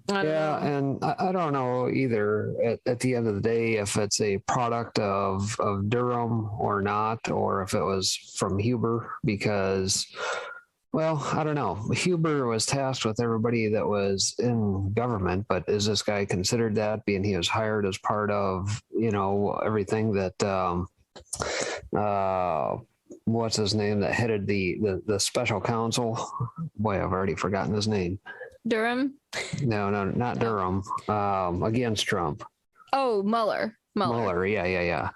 and I don't know either at the end of the day if it's a product of Durham or not, or if it was from Huber, because, well, I don't know. Huber was tasked with everybody that was in government, but is this guy considered that, being he was hired as part of, everything that, what's his name, that headed the special counsel? Boy, I've already forgotten his name. Durham? No, not Durham. Against Trump. Oh, Mueller. Yeah.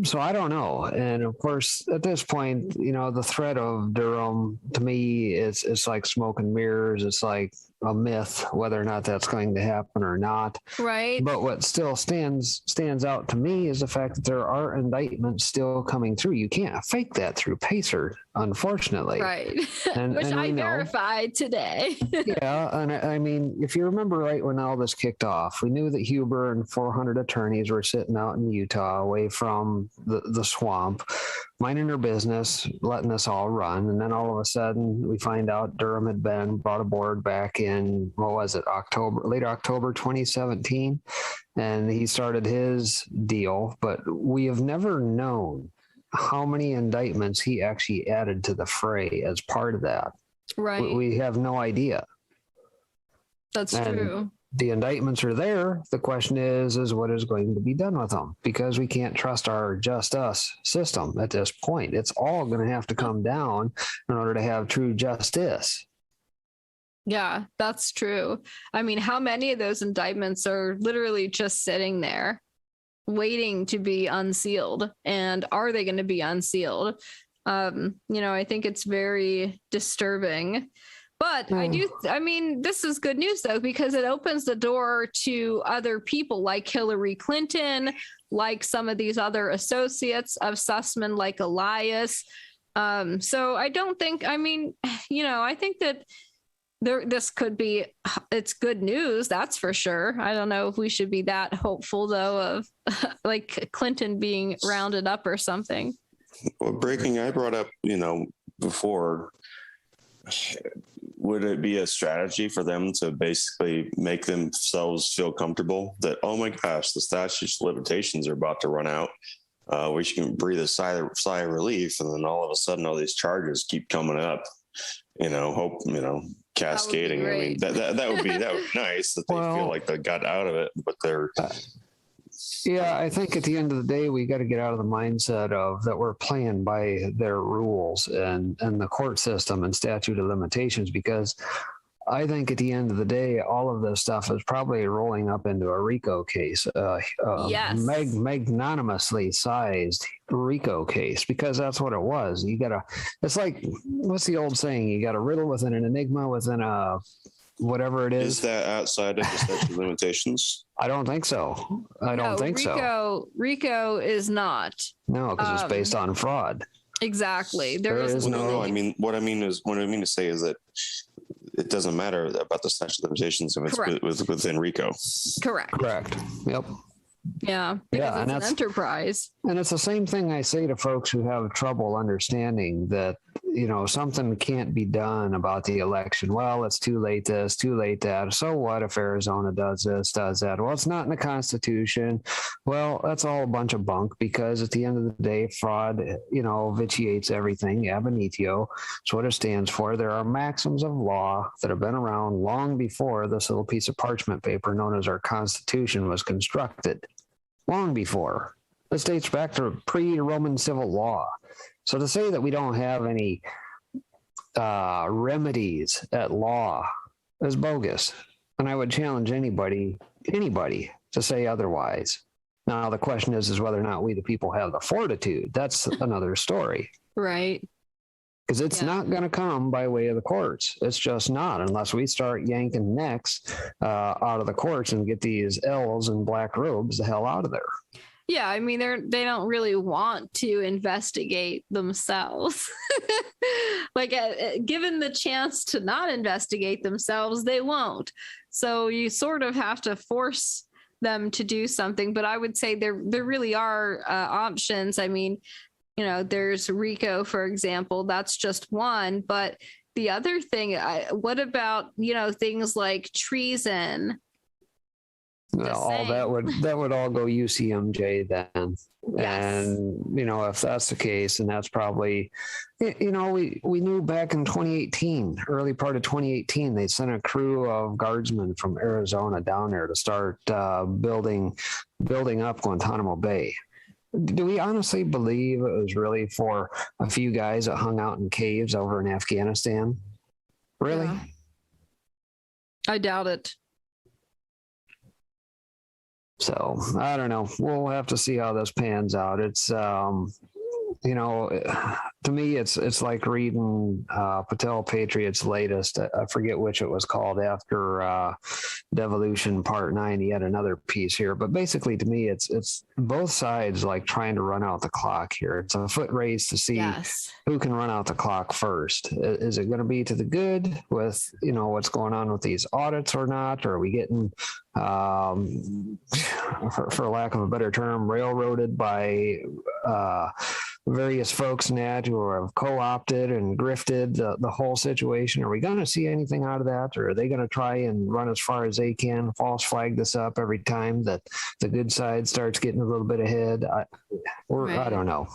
So I don't know. And of course, at this point, the threat of Durham, to me, it's like smoke and mirrors. It's like a myth, whether or not that's going to happen or not. Right. But what still stands out to me is the fact that there are indictments still coming through. You can't fake that through Pacer, unfortunately. Right. Which I verified today. Yeah. And I mean, if you remember right when all this kicked off, we knew that Huber and 400 attorneys were sitting out in Utah away from the swamp, minding their business, letting us all run. And then all of a sudden we find out Durham had been brought aboard back in, late October 2017. And he started his deal, but we have never known how many indictments he actually added to the fray as part of that. Right. We have no idea. That's true. The indictments are there. The question is what is going to be done with them? Because we can't trust our just us system at this point. It's all going to have to come down in order to have true justice. Yeah, that's true. I mean, how many of those indictments are literally just sitting there waiting to be unsealed? And are they going to be unsealed? I think it's very disturbing. But this is good news, though, because it opens the door to other people like Hillary Clinton, like some of these other associates of Sussman, like Elias. So I don't think, I think that this could be, it's good news, that's for sure. I don't know if we should be that hopeful, though, of like Clinton being rounded up or something. Well, breaking, I brought up, before, would it be a strategy for them to basically make themselves feel comfortable that, oh my gosh, the statute of limitations are about to run out. We can breathe a sigh of relief. And then all of a sudden, all these charges keep coming up, cascading. I mean, that would be nice that they feel like they got out of it, but they're. Yeah, I think at the end of the day, we got to get out of the mindset of that we're playing by their rules and the court system and statute of limitations, because I think at the end of the day, all of this stuff is probably rolling up into a RICO case, Yes. magnanimously sized RICO case, because that's what it was. It's like, what's the old saying? You got a riddle within an enigma within a whatever it is. Is that outside of the statute of limitations? I don't think so. I don't think so. RICO is not. No, because it's based on fraud. Exactly. There is No. I mean, what I mean to say is that it doesn't matter about the statute of limitations if it's within RICO. Correct. Yep. Yeah. Because it's an enterprise. And it's the same thing I say to folks who have trouble understanding that, something can't be done about the election. Well, it's too late this, too late that. So what if Arizona does this, does that? Well, it's not in the Constitution. Well, that's all a bunch of bunk, because at the end of the day, fraud, vitiates everything. Ab initio. It's what it stands for. There are maxims of law that have been around long before this little piece of parchment paper known as our Constitution was constructed. Long before. This dates back to pre-Roman civil law. So to say that we don't have any remedies at law is bogus. And I would challenge anybody to say otherwise. Now, the question is whether or not we, the people, have the fortitude. That's another story. Right. Because it's not going to come by way of the courts. It's just not, unless we start yanking necks out of the courts and get these L's and black robes the hell out of there. Yeah, I mean, they don't really want to investigate themselves. Given the chance to not investigate themselves, they won't. So you sort of have to force them to do something. But I would say there really are options. I mean, there's RICO, for example. That's just one. But the other thing, what about, things like treason? All that would all go UCMJ then. Yes. And if that's the case, and that's probably, we knew back in 2018, early part of 2018, they sent a crew of guardsmen from Arizona down there to start building up Guantanamo Bay. Do we honestly believe it was really for a few guys that hung out in caves over in Afghanistan? Really? Yeah. I doubt it. So I don't know. We'll have to see how this pans out. It's, to me, it's like reading Patel Patriot's latest. I forget which it was called after Devolution Part 9. He had another piece here, but basically, to me, it's both sides like trying to run out the clock here. It's a foot race to see who can run out the clock first. Is it going to be to the good with what's going on with these audits or not? Or are we getting for lack of a better term, railroaded by various folks in that who have co-opted and grifted the whole situation? Are we going to see anything out of that? Or are they going to try and run as far as they can, false flag this up every time that the good side starts getting a little bit ahead? I don't know.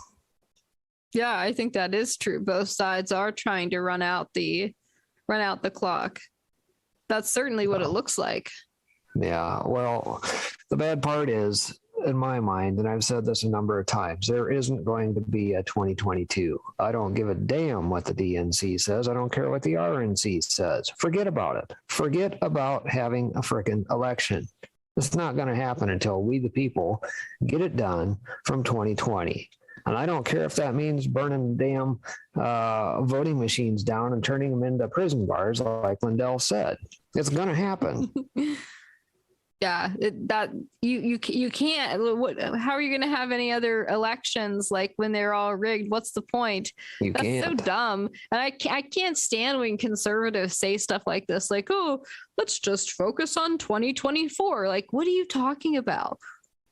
Yeah, I think that is true. Both sides are trying to run out the clock. That's certainly what it looks like. Yeah, well, the bad part is, in my mind, and I've said this a number of times, there isn't going to be a 2022. I don't give a damn what the DNC says. I don't care what the RNC says. Forget about it. Forget about having a frickin' election. It's not going to happen until we, the people, get it done from 2020. And I don't care if that means burning damn voting machines down and turning them into prison bars, like Lindell said. It's going to happen. Yeah, you can't. How are you going to have any other elections like when they're all rigged? What's the point? That's so dumb. And I can't stand when conservatives say stuff like this, like, "Oh, let's just focus on 2024." Like, what are you talking about?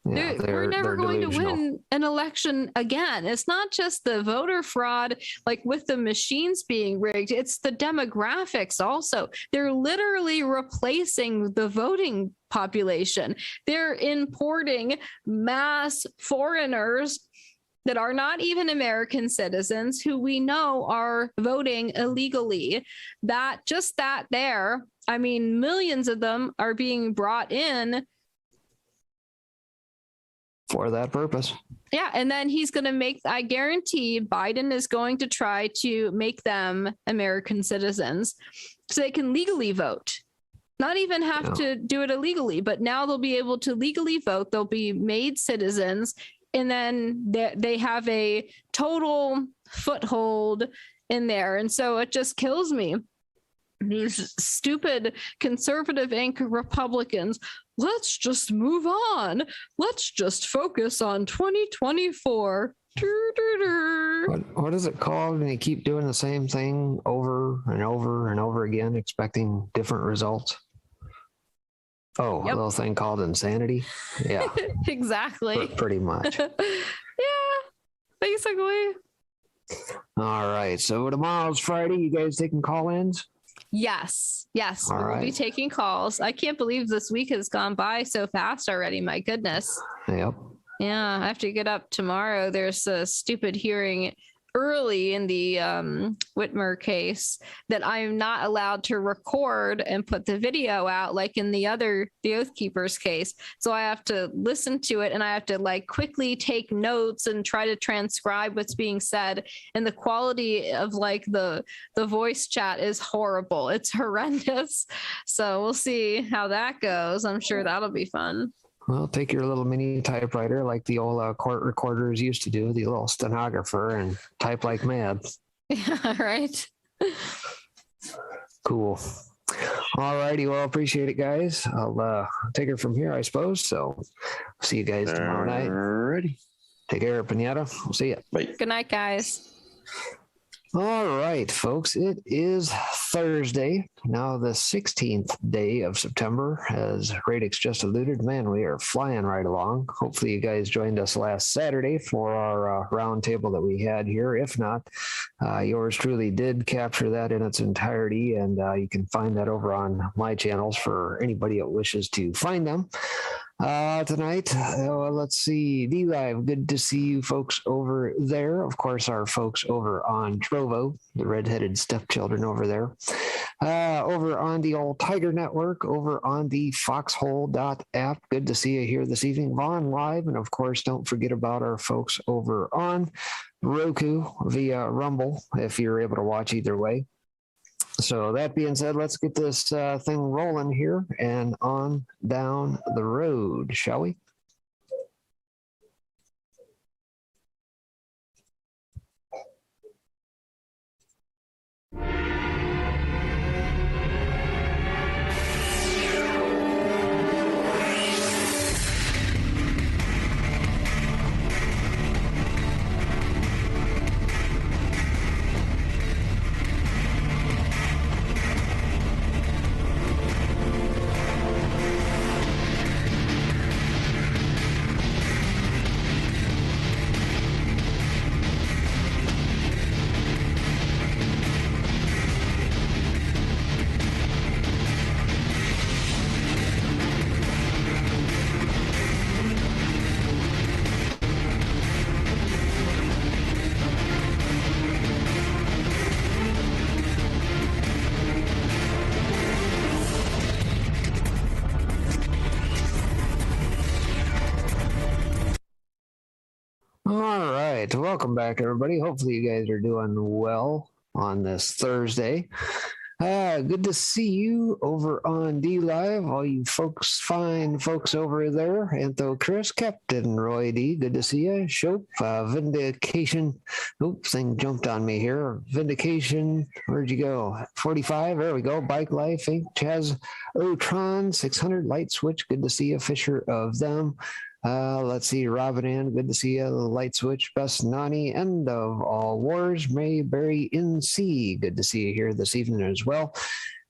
Yeah, we're never going to win an election again. It's not just the voter fraud, like with the machines being rigged. It's the demographics also. They're literally replacing the voting population. They're importing mass foreigners that are not even American citizens who we know are voting illegally. That there, I mean, millions of them are being brought in for that purpose. Yeah, and then he's going to make, I guarantee Biden is going to try to make them American citizens so they can legally vote. Not even have to do it illegally, but now they'll be able to legally vote. They'll be made citizens, and then they have a total foothold in there. And so it just kills me. These stupid conservative Republicans, let's just move on. Let's just focus on 2024. What is it called when you keep doing the same thing over and over and over again, expecting different results? Oh, Yep. A little thing called insanity. Yeah, Exactly. pretty much. Yeah, basically. All right. So tomorrow's Friday. You guys taking call-ins? Yes. All We'll be right. taking calls. I can't believe this week has gone by so fast already. My goodness. Yep. Yeah, I have to get up tomorrow. There's a stupid hearing early in the Whitmer case that I'm not allowed to record and put the video out like in the Oath Keepers case. So I have to listen to it, and I have to like quickly take notes and try to transcribe what's being said. And the quality of like the voice chat is horrible. It's horrendous. So we'll see how that goes. I'm sure that'll be fun. Well, take your little mini typewriter like the old court recorders used to do, the little stenographer, and type like mad. Yeah, right. Cool. All righty. Well, appreciate it, guys. I'll take it from here, I suppose. So see you guys tomorrow night. Alrighty. Take care, Pinata. We'll see you. Bye. Good night, guys. All right, folks. It is Thursday, now the 16th day of September. As Radix just alluded, man, we are flying right along. Hopefully you guys joined us last Saturday for our roundtable that we had here. If not, yours truly did capture that in its entirety, and you can find that over on my channels for anybody that wishes to find them. Tonight, let's see, D-Live, good to see you folks over there. Of course, our folks over on Trovo, the redheaded stepchildren over there. Over on the old Tiger Network, over on the foxhole.app. Good to see you here this evening. Vaughn Live, and of course, don't forget about our folks over on Roku via Rumble, if you're able to watch either way. So that being said, let's get this thing rolling here and on down the road, shall we? All right. Welcome back, everybody. Hopefully you guys are doing well on this Thursday. Good to see you over on D-Live, all you folks, fine folks over there. Antho Chris, Captain Roy D, good to see you. Shope, Vindication. Oops, thing jumped on me here. Vindication, where'd you go? 45, there we go. Bike Life, Inc. Chaz Otron, 600, Light Switch, good to see you. Fisher of Them. Let's see, Robin Ann, good to see you. Light Switch, Best Nani, End of All Wars, Mayberry NC, good to see you here this evening as well.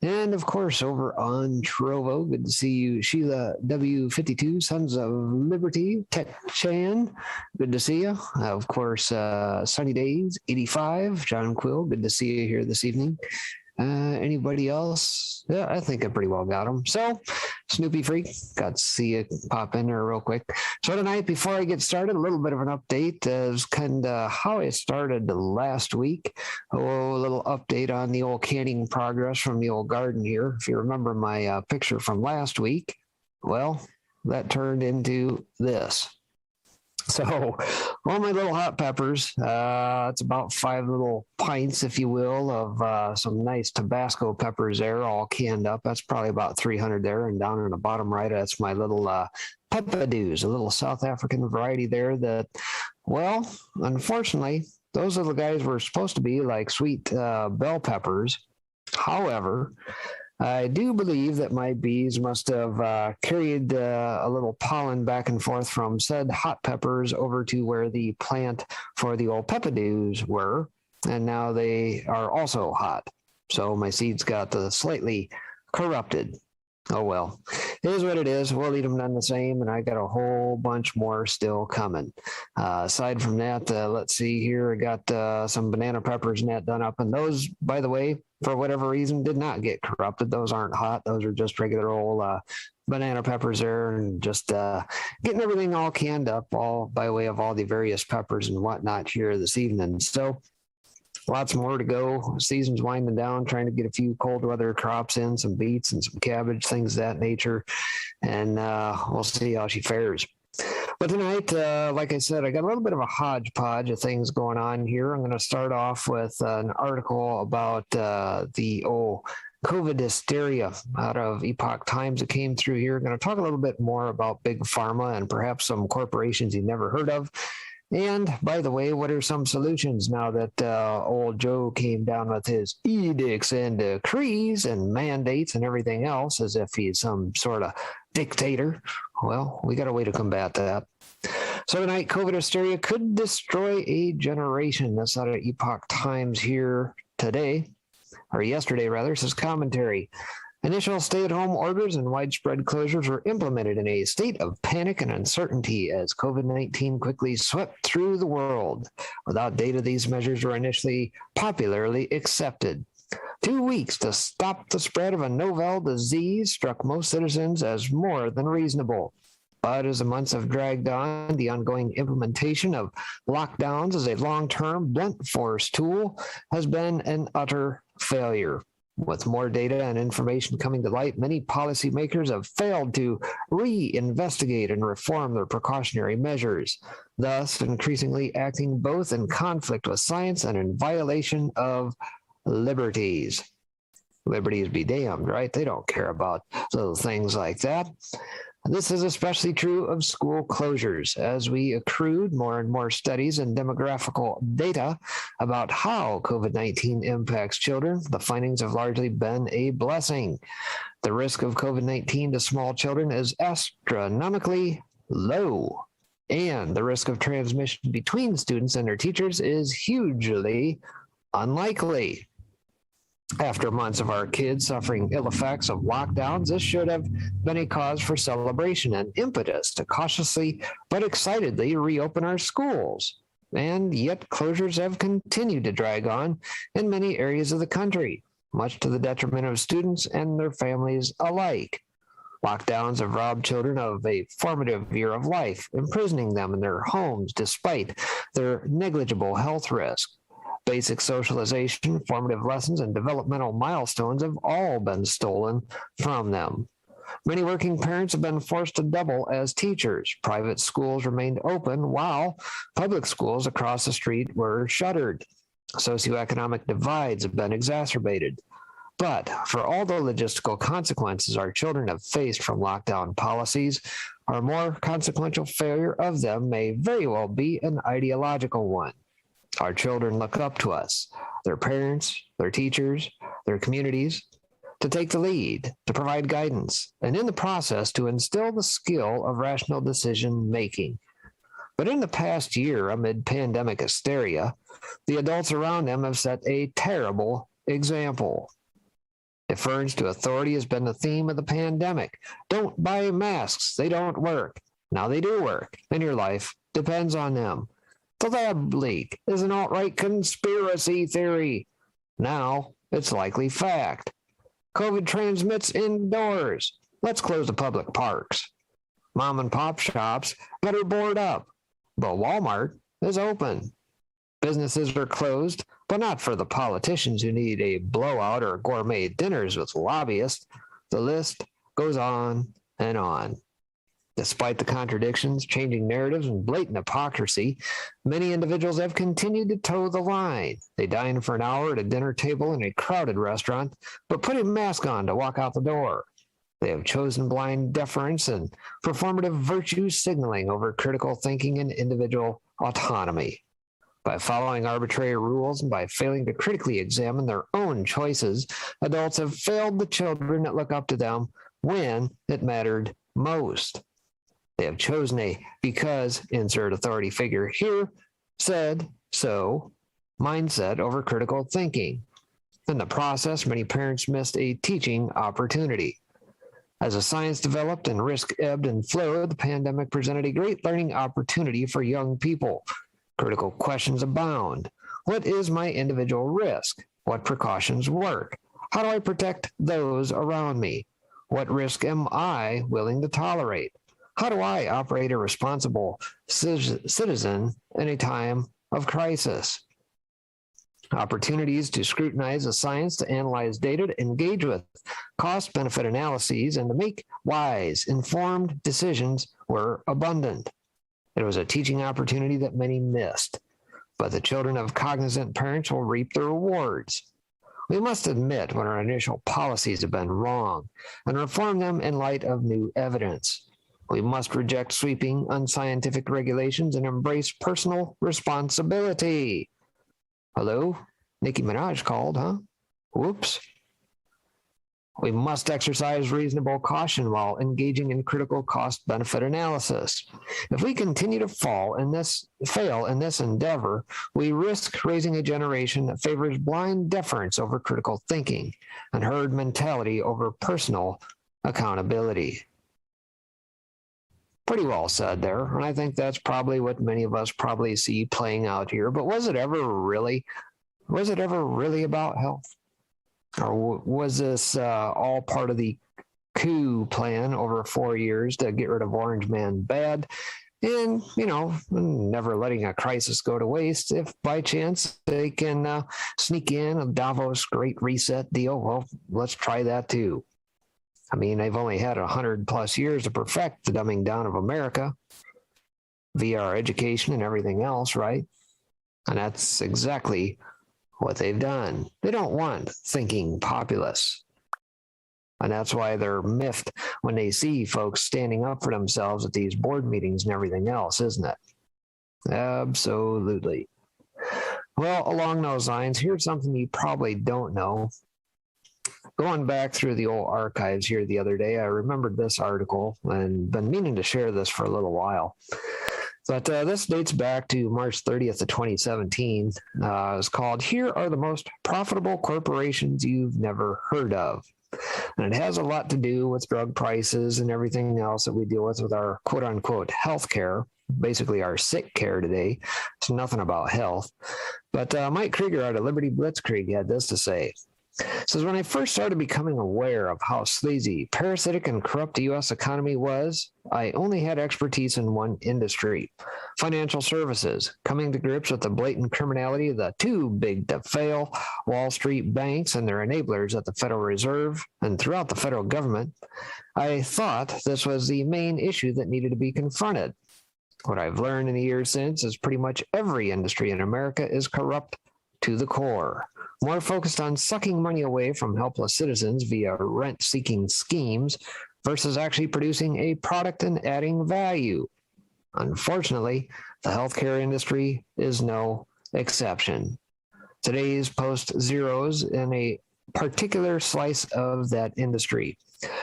And of course, over on Trovo, good to see you. Sheila W52, Sons of Liberty, Tech Chan, good to see you. Of course, Sunny Days 85, John Quill, good to see you here this evening. Anybody else? Yeah, I think I pretty well got them. So, Snoopy Freak, got to see you pop in there real quick. So tonight, before I get started, a little bit of an update is kind of how I started last week. Oh, a little update on the old canning progress from the old garden here. If you remember my picture from last week, well, that turned into this. So all my little hot peppers, it's about 5 little pints, if you will, of some nice Tabasco peppers there, all canned up. That's probably about 300 there. And down in the bottom right, that's my little peppadews, a little South African variety there that, well, unfortunately, those little guys were supposed to be like sweet bell peppers. However, I do believe that my bees must have carried a little pollen back and forth from said hot peppers over to where the plant for the old peppadews were, and now they are also hot. So my seeds got slightly corrupted. Oh well, it is what it is. We'll eat them none the same, and I got a whole bunch more still coming. Aside from that, let's see here. I got some banana peppers net done up, and those, by the way, for whatever reason, did not get corrupted. Those aren't hot. Those are just regular old banana peppers there, and just getting everything all canned up, all by way of all the various peppers and whatnot here this evening. So lots more to go. Season's winding down, trying to get a few cold weather crops in, some beets and some cabbage, things of that nature. And we'll see how she fares. But tonight, like I said, I got a little bit of a hodgepodge of things going on here. I'm going to start off with an article about the COVID hysteria out of Epoch Times that came through here. I'm going to talk a little bit more about big pharma and perhaps some corporations you never heard of. And by the way, what are some solutions now that old Joe came down with his edicts and decrees and mandates and everything else as if he's some sort of dictator? Well, we got a way to combat that. So tonight, COVID hysteria could destroy a generation. That's out of Epoch Times here today, or yesterday rather. This is commentary. Initial stay-at-home orders and widespread closures were implemented in a state of panic and uncertainty as COVID-19 quickly swept through the world. Without data, these measures were initially popularly accepted. 2 weeks to stop the spread of a novel disease struck most citizens as more than reasonable. But as the months have dragged on, the ongoing implementation of lockdowns as a long-term blunt force tool has been an utter failure. With more data and information coming to light, many policymakers have failed to reinvestigate and reform their precautionary measures, thus increasingly acting both in conflict with science and in violation of liberties. Liberties be damned, right? They don't care about little things like that. This is especially true of school closures, as we accrued more and more studies and demographical data about how COVID-19 impacts children. The findings have largely been a blessing. The risk of COVID-19 to small children is astronomically low, and the risk of transmission between students and their teachers is hugely unlikely. After months of our kids suffering ill effects of lockdowns, this should have been a cause for celebration and impetus to cautiously but excitedly reopen our schools. And yet closures have continued to drag on in many areas of the country, much to the detriment of students and their families alike. Lockdowns have robbed children of a formative year of life, imprisoning them in their homes despite their negligible health risk. Basic socialization, formative lessons, and developmental milestones have all been stolen from them. Many working parents have been forced to double as teachers. Private schools remained open while public schools across the street were shuttered. Socioeconomic divides have been exacerbated. But for all the logistical consequences our children have faced from lockdown policies, our more consequential failure of them may very well be an ideological one. Our children look up to us, their parents, their teachers, their communities, to take the lead, to provide guidance, and in the process to instill the skill of rational decision making. But in the past year, amid pandemic hysteria, the adults around them have set a terrible example. Deference to authority has been the theme of the pandemic. Don't buy masks, they don't work. Now they do work, and your life depends on them. The lab leak is an alt-right conspiracy theory. Now it's likely fact. COVID transmits indoors. Let's close the public parks. Mom and pop shops better board up, but Walmart is open. Businesses are closed, but not for the politicians who need a blowout or gourmet dinners with lobbyists. The list goes on and on. Despite the contradictions, changing narratives, and blatant hypocrisy, many individuals have continued to toe the line. They dine for an hour at a dinner table in a crowded restaurant, but put a mask on to walk out the door. They have chosen blind deference and performative virtue signaling over critical thinking and individual autonomy. By following arbitrary rules and by failing to critically examine their own choices, adults have failed the children that look up to them when it mattered most. They have chosen a because insert authority figure here said so mindset over critical thinking. In the process, many parents missed a teaching opportunity. As the science developed and risk ebbed and flowed, the pandemic presented a great learning opportunity for young people. Critical questions abound. What is my individual risk? What precautions work? How do I protect those around me? What risk am I willing to tolerate? How do I operate a responsible citizen in a time of crisis? Opportunities to scrutinize the science, to analyze data, to engage with cost-benefit analyses, and to make wise, informed decisions were abundant. It was a teaching opportunity that many missed, but the children of cognizant parents will reap the rewards. We must admit when our initial policies have been wrong and reform them in light of new evidence. We must reject sweeping, unscientific regulations and embrace personal responsibility. Hello? Nicki Minaj called, huh? Whoops. We must exercise reasonable caution while engaging in critical cost-benefit analysis. If we continue to fail in this endeavor, we risk raising a generation that favors blind deference over critical thinking and herd mentality over personal accountability. Pretty well said there, and I think that's probably what many of us probably see playing out here. But was it ever really about health? Or was this all part of the coup plan over 4 years to get rid of Orange Man bad? And, never letting a crisis go to waste. If by chance they can sneak in a Davos Great Reset deal, well, let's try that too. I mean, they've only had 100+ years to perfect the dumbing down of America via our education and everything else, right? And that's exactly what they've done. They don't want thinking populists. And that's why they're miffed when they see folks standing up for themselves at these board meetings and everything else, isn't it? Absolutely. Well, along those lines, here's something you probably don't know. Going back through the old archives here the other day, I remembered this article and been meaning to share this for a little while. But this dates back to March 30th of 2017. It's called, Here Are the Most Profitable Corporations You've Never Heard of. And it has a lot to do with drug prices and everything else that we deal with our quote-unquote health care, basically our sick care today. It's nothing about health. But Mike Krieger out of Liberty Blitzkrieg had this to say. It says, when I first started becoming aware of how sleazy, parasitic, and corrupt the U.S. economy was, I only had expertise in one industry, financial services. Coming to grips with the blatant criminality of the too big to fail Wall Street banks and their enablers at the Federal Reserve and throughout the federal government, I thought this was the main issue that needed to be confronted. What I've learned in the years since is pretty much every industry in America is corrupt to the core, more focused on sucking money away from helpless citizens via rent-seeking schemes versus actually producing a product and adding value. Unfortunately, the healthcare industry is no exception. Today's post zeros in a particular slice of that industry.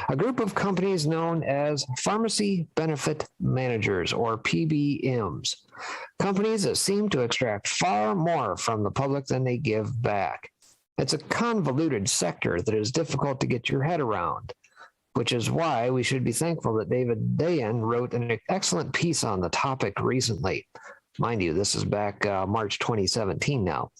A group of companies known as Pharmacy Benefit Managers, or PBMs. Companies that seem to extract far more from the public than they give back. It's a convoluted sector that is difficult to get your head around, which is why we should be thankful that David Dayen wrote an excellent piece on the topic recently. Mind you, this is back March 2017 now.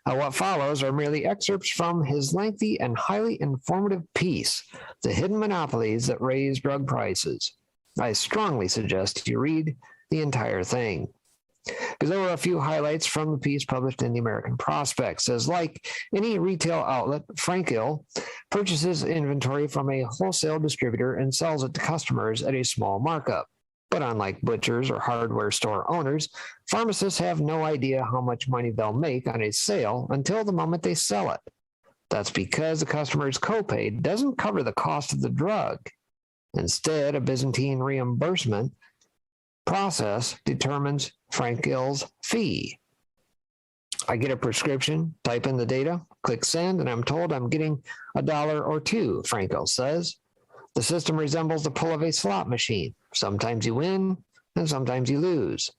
What follows are merely excerpts from his lengthy and highly informative piece, The Hidden Monopolies That Raise Drug Prices. I strongly suggest you read the entire thing. Because there were a few highlights from the piece published in the American Prospect. It says, like any retail outlet, Frank-Ill purchases inventory from a wholesale distributor and sells it to customers at a small markup. But unlike butchers or hardware store owners, pharmacists have no idea how much money they'll make on a sale until the moment they sell it. That's because the customer's copay doesn't cover the cost of the drug. Instead, a Byzantine reimbursement process determines Frank-Ill's fee. I get a prescription, type in the data, click send, and I'm told I'm getting $1 or $2, Frank-Ill says. The system resembles the pull of a slot machine. Sometimes you win, and sometimes you lose.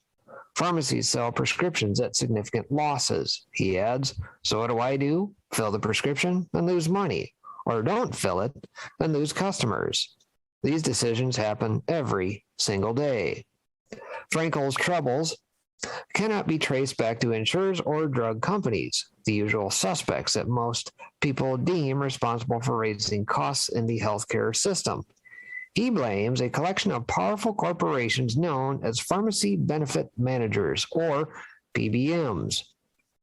Pharmacies sell prescriptions at significant losses, he adds. So what do? Fill the prescription and lose money, or don't fill it and lose customers. These decisions happen every single day. Frank-Ill's troubles cannot be traced back to insurers or drug companies, the usual suspects that most people deem responsible for raising costs in the healthcare system. He blames a collection of powerful corporations known as pharmacy benefit managers, or PBMs.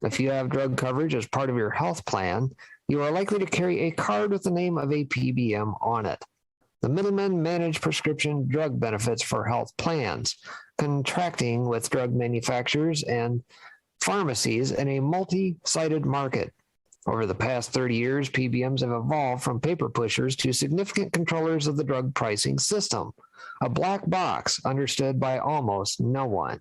If you have drug coverage as part of your health plan, you are likely to carry a card with the name of a PBM on it. The middlemen manage prescription drug benefits for health plans, contracting with drug manufacturers and pharmacies in a multi-sided market. Over the past 30 years, PBMs have evolved from paper pushers to significant controllers of the drug pricing system, a black box understood by almost no one.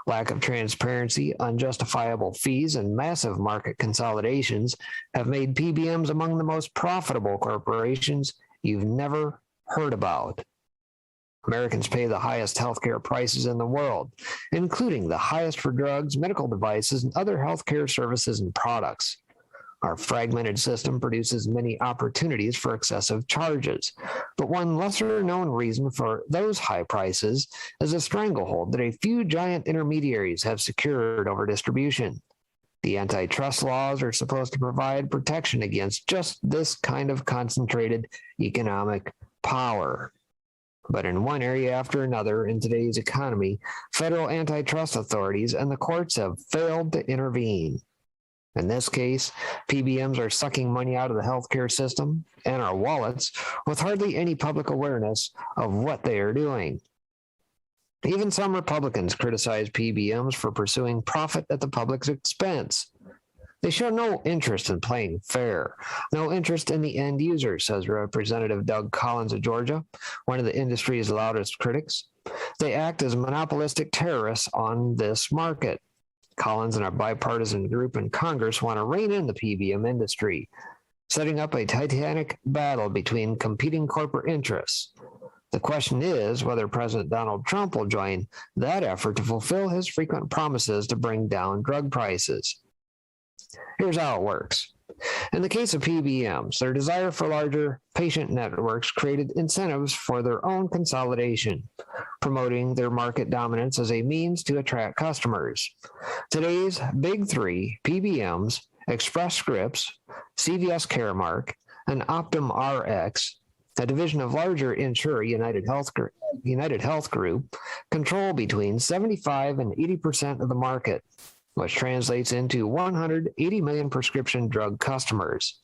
Lack of transparency, unjustifiable fees, and massive market consolidations have made PBMs among the most profitable corporations you've never heard about. Americans pay the highest healthcare prices in the world, including the highest for drugs, medical devices, and other healthcare services and products. Our fragmented system produces many opportunities for excessive charges, but one lesser-known reason for those high prices is a stranglehold that a few giant intermediaries have secured over distribution. The antitrust laws are supposed to provide protection against just this kind of concentrated economic power. But in one area after another in today's economy, federal antitrust authorities and the courts have failed to intervene. In this case, PBMs are sucking money out of the healthcare system and our wallets with hardly any public awareness of what they are doing. Even some Republicans criticize PBMs for pursuing profit at the public's expense. They show no interest in playing fair, no interest in the end user, says Representative Doug Collins of Georgia, one of the industry's loudest critics. They act as monopolistic terrorists on this market. Collins and a bipartisan group in Congress want to rein in the PBM industry, setting up a titanic battle between competing corporate interests. The question is whether President Donald Trump will join that effort to fulfill his frequent promises to bring down drug prices. Here's how it works. In the case of PBMs, their desire for larger patient networks created incentives for their own consolidation, promoting their market dominance as a means to attract customers. Today's big three, PBMs, Express Scripts, CVS Caremark, and Optum Rx, a division of larger insurer United Health Group, control between 75 and 80% of the market, which translates into 180 million prescription drug customers.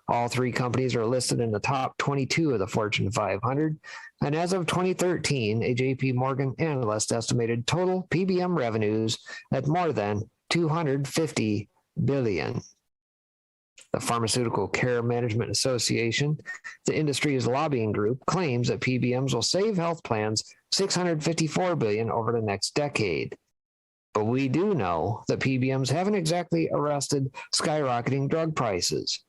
All three companies are listed in the top 22 of the Fortune 500, and as of 2013, a JP Morgan analyst estimated total PBM revenues at more than $250 billion. The Pharmaceutical Care Management Association, the industry's lobbying group, claims that PBMs will save health plans $654 billion over the next decade. But we do know that PBMs haven't exactly arrested skyrocketing drug prices.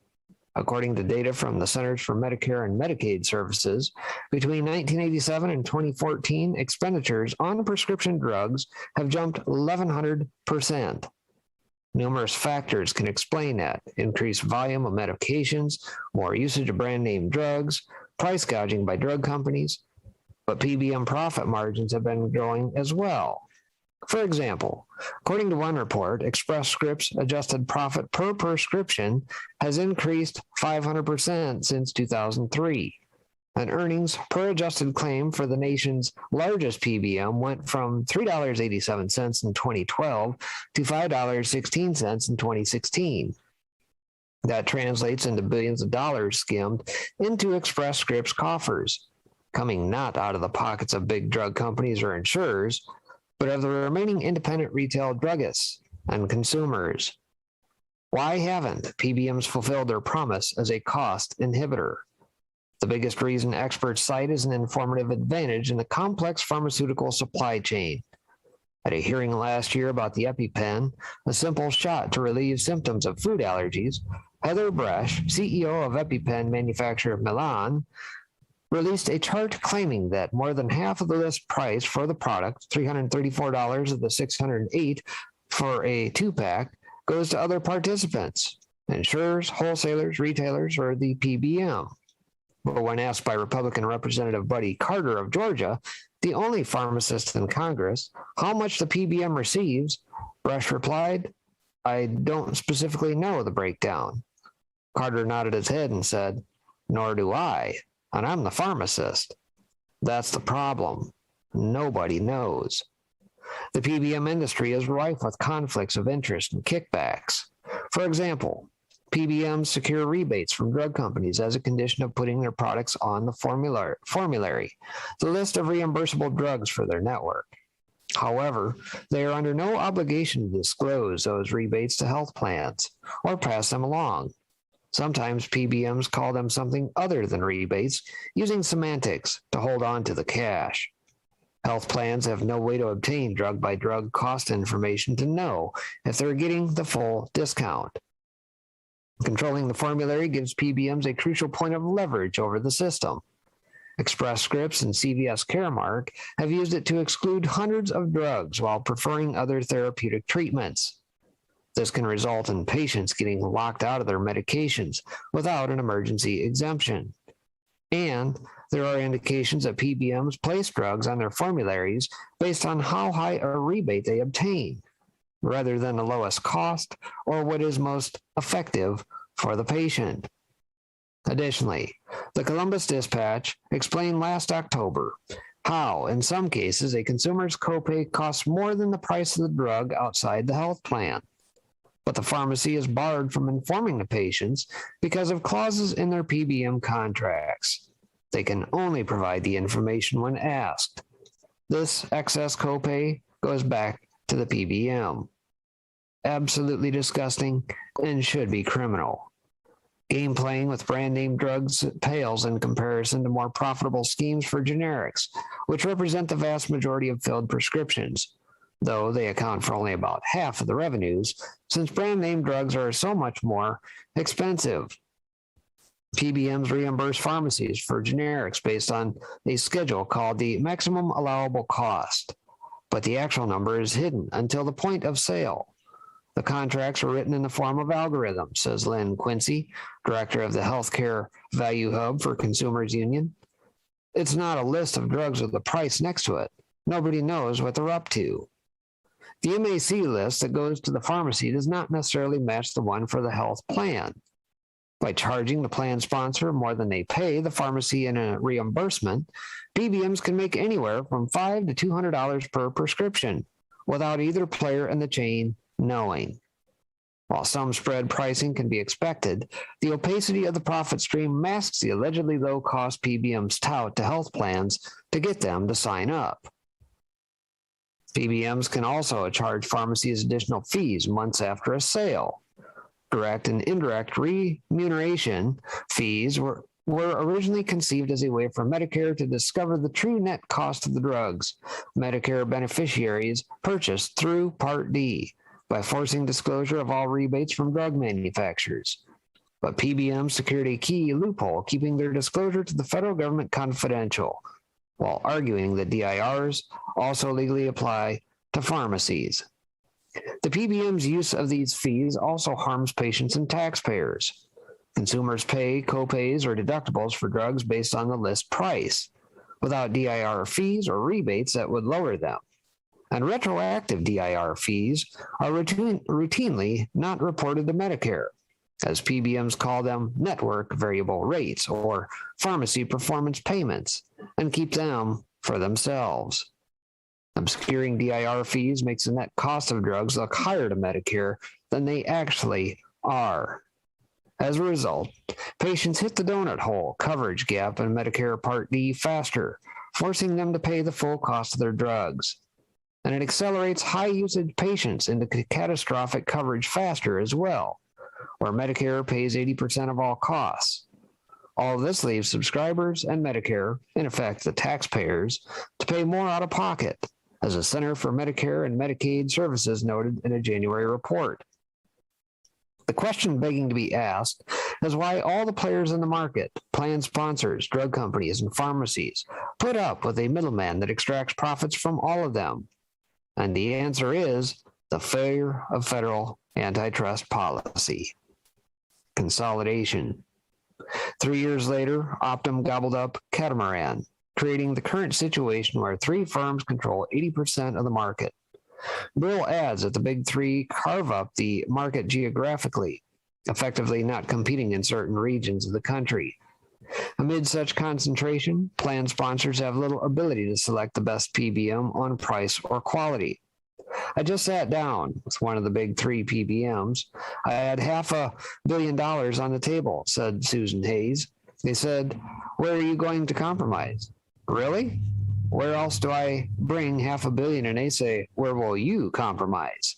According to data from the Centers for Medicare and Medicaid Services, between 1987 and 2014, expenditures on prescription drugs have jumped 1,100%. Numerous factors can explain that: increased volume of medications, more usage of brand name drugs, price gouging by drug companies, but PBM profit margins have been growing as well. For example, according to one report, Express Scripts' adjusted profit per prescription has increased 500% since 2003. And earnings per adjusted claim for the nation's largest PBM went from $3.87 in 2012 to $5.16 in 2016. That translates into billions of dollars skimmed into Express Scripts coffers, coming not out of the pockets of big drug companies or insurers, but of the remaining independent retail druggists and consumers. Why haven't PBMs fulfilled their promise as a cost inhibitor? The biggest reason experts cite is an informative advantage in the complex pharmaceutical supply chain. At a hearing last year about the EpiPen, a simple shot to relieve symptoms of food allergies, Heather Bresch, CEO of EpiPen manufacturer Milan, released a chart claiming that more than half of the list price for the product, $334 of the $608 for a 2-pack, goes to other participants, insurers, wholesalers, retailers, or the PBM. But when asked by Republican Representative Buddy Carter of Georgia, the only pharmacist in Congress, how much the PBM receives, Bresch replied, "I don't specifically know the breakdown." Carter nodded his head and said, "Nor do I, and I'm the pharmacist." That's the problem. Nobody knows. The PBM industry is rife with conflicts of interest and kickbacks. For example, PBMs secure rebates from drug companies as a condition of putting their products on the formulary, the list of reimbursable drugs for their network. However, they are under no obligation to disclose those rebates to health plans or pass them along. Sometimes PBMs call them something other than rebates, using semantics to hold on to the cash. Health plans have no way to obtain drug-by-drug cost information to know if they're getting the full discount. Controlling the formulary gives PBMs a crucial point of leverage over the system. Express Scripts and CVS Caremark have used it to exclude hundreds of drugs while preferring other therapeutic treatments. This can result in patients getting locked out of their medications without an emergency exemption. And there are indications that PBMs place drugs on their formularies based on how high a rebate they obtain, rather than the lowest cost or what is most effective for the patient. Additionally, the Columbus Dispatch explained last October how, in some cases, a consumer's copay costs more than the price of the drug outside the health plan. But the pharmacy is barred from informing the patients because of clauses in their PBM contracts. They can only provide the information when asked. This excess copay goes back to the PBM. Absolutely disgusting and should be criminal. Game playing with brand name drugs pales in comparison to more profitable schemes for generics, which represent the vast majority of filled prescriptions, though they account for only about half of the revenues, since brand name drugs are so much more expensive. PBMs reimburse pharmacies for generics based on a schedule called the maximum allowable cost, but the actual number is hidden until the point of sale. The contracts are written in the form of algorithms, says Lynn Quincy, director of the Healthcare Value Hub for Consumers Union. It's not a list of drugs with a price next to it. Nobody knows what they're up to. The MAC list that goes to the pharmacy does not necessarily match the one for the health plan. By charging the plan sponsor more than they pay the pharmacy in a reimbursement, PBMs can make anywhere from $5 to $200 per prescription without either player in the chain knowing. While some spread pricing can be expected, the opacity of the profit stream masks the allegedly low-cost PBMs tout to health plans to get them to sign up. PBMs can also charge pharmacies additional fees months after a sale. Direct and indirect remuneration fees were originally conceived as a way for Medicare to discover the true net cost of the drugs Medicare beneficiaries purchased through Part D by forcing disclosure of all rebates from drug manufacturers. But PBMs secured a key loophole, keeping their disclosure to the federal government confidential, while arguing that DIRs also legally apply to pharmacies. The PBM's use of these fees also harms patients and taxpayers. Consumers pay copays or deductibles for drugs based on the list price, without DIR fees or rebates that would lower them. And retroactive DIR fees are routinely not reported to Medicare. as PBMs call them network variable rates or pharmacy performance payments, and keep them for themselves. Obscuring DIR fees makes the net cost of drugs look higher to Medicare than they actually are. As a result, patients hit the donut hole coverage gap in Medicare Part D faster, forcing them to pay the full cost of their drugs. And it accelerates high-usage patients into catastrophic coverage faster as well, where Medicare pays 80% of all costs. All of this leaves subscribers and Medicare, in effect the taxpayers, to pay more out of pocket, as the Center for Medicare and Medicaid Services noted in a January report. The question begging to be asked is why all the players in the market, plan sponsors, drug companies, and pharmacies, put up with a middleman that extracts profits from all of them. And the answer is the failure of federal antitrust policy. Consolidation. 3 years later, Optum gobbled up Catamaran, creating the current situation where 3 firms control 80% of the market. Brill adds that the big 3 carve up the market geographically, effectively not competing in certain regions of the country. Amid such concentration, plan sponsors have little ability to select the best PBM on price or quality. I just sat down with one of the big 3 PBMs. I had $500 million on the table, said Susan Hayes. They said, "Where are you going to compromise?" "Really? Where else do I bring $500 million?" And they say, "Where will you compromise?"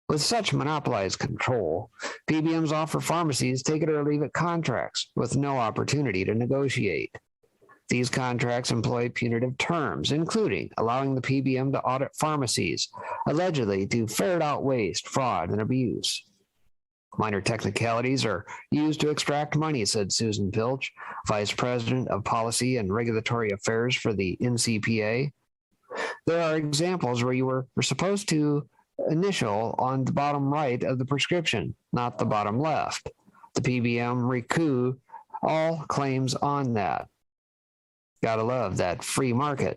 With such monopolized control, PBMs offer pharmacies take it or leave it contracts with no opportunity to negotiate. These contracts employ punitive terms, including allowing the PBM to audit pharmacies, allegedly to ferret out waste, fraud, and abuse. Minor technicalities are used to extract money, said Susan Pilch, Vice President of Policy and Regulatory Affairs for the NCPA. There are examples where you were supposed to initial on the bottom right of the prescription, not the bottom left. The PBM recoup all claims on that. Gotta love that free market.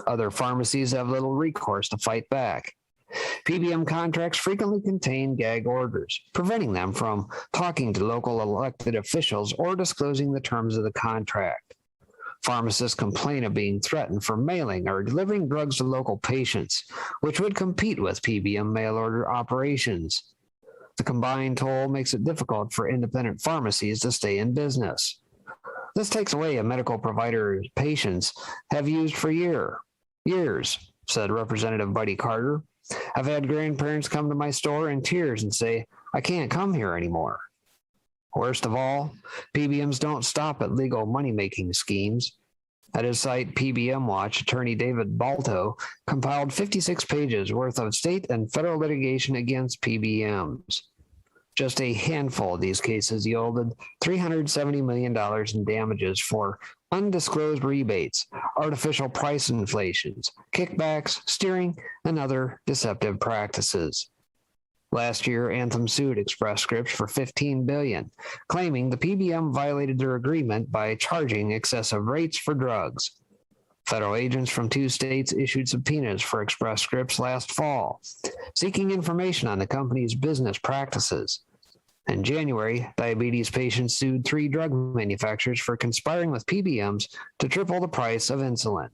Other pharmacies have little recourse to fight back. PBM contracts frequently contain gag orders, preventing them from talking to local elected officials or disclosing the terms of the contract. Pharmacists complain of being threatened for mailing or delivering drugs to local patients, which would compete with PBM mail order operations. The combined toll makes it difficult for independent pharmacies to stay in business. This takes away a medical provider patients have used for years, said Representative Buddy Carter. I've had grandparents come to my store in tears and say, I can't come here anymore. Worst of all, PBMs don't stop at legal money-making schemes. At his site, PBM Watch, attorney David Balto compiled 56 pages worth of state and federal litigation against PBMs. Just a handful of these cases yielded $370 million in damages for undisclosed rebates, artificial price inflations, kickbacks, steering, and other deceptive practices. Last year, Anthem sued Express Scripts for $15 billion, claiming the PBM violated their agreement by charging excessive rates for drugs. Federal agents from 2 states issued subpoenas for Express Scripts last fall, seeking information on the company's business practices. In January, diabetes patients sued 3 drug manufacturers for conspiring with PBMs to triple the price of insulin.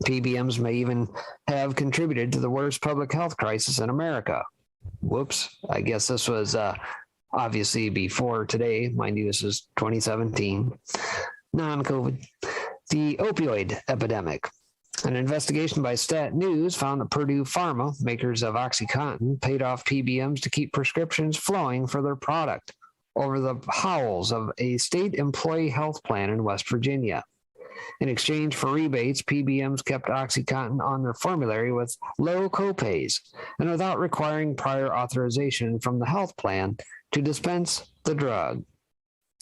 PBMs may even have contributed to the worst public health crisis in America. Whoops, I guess this was obviously before today. Mind you, this is 2017, non-COVID. The opioid epidemic. An investigation by Stat News found that Purdue Pharma, makers of OxyContin, paid off PBMs to keep prescriptions flowing for their product over the howls of a state employee health plan in West Virginia. In exchange for rebates, PBMs kept OxyContin on their formulary with low copays and without requiring prior authorization from the health plan to dispense the drug.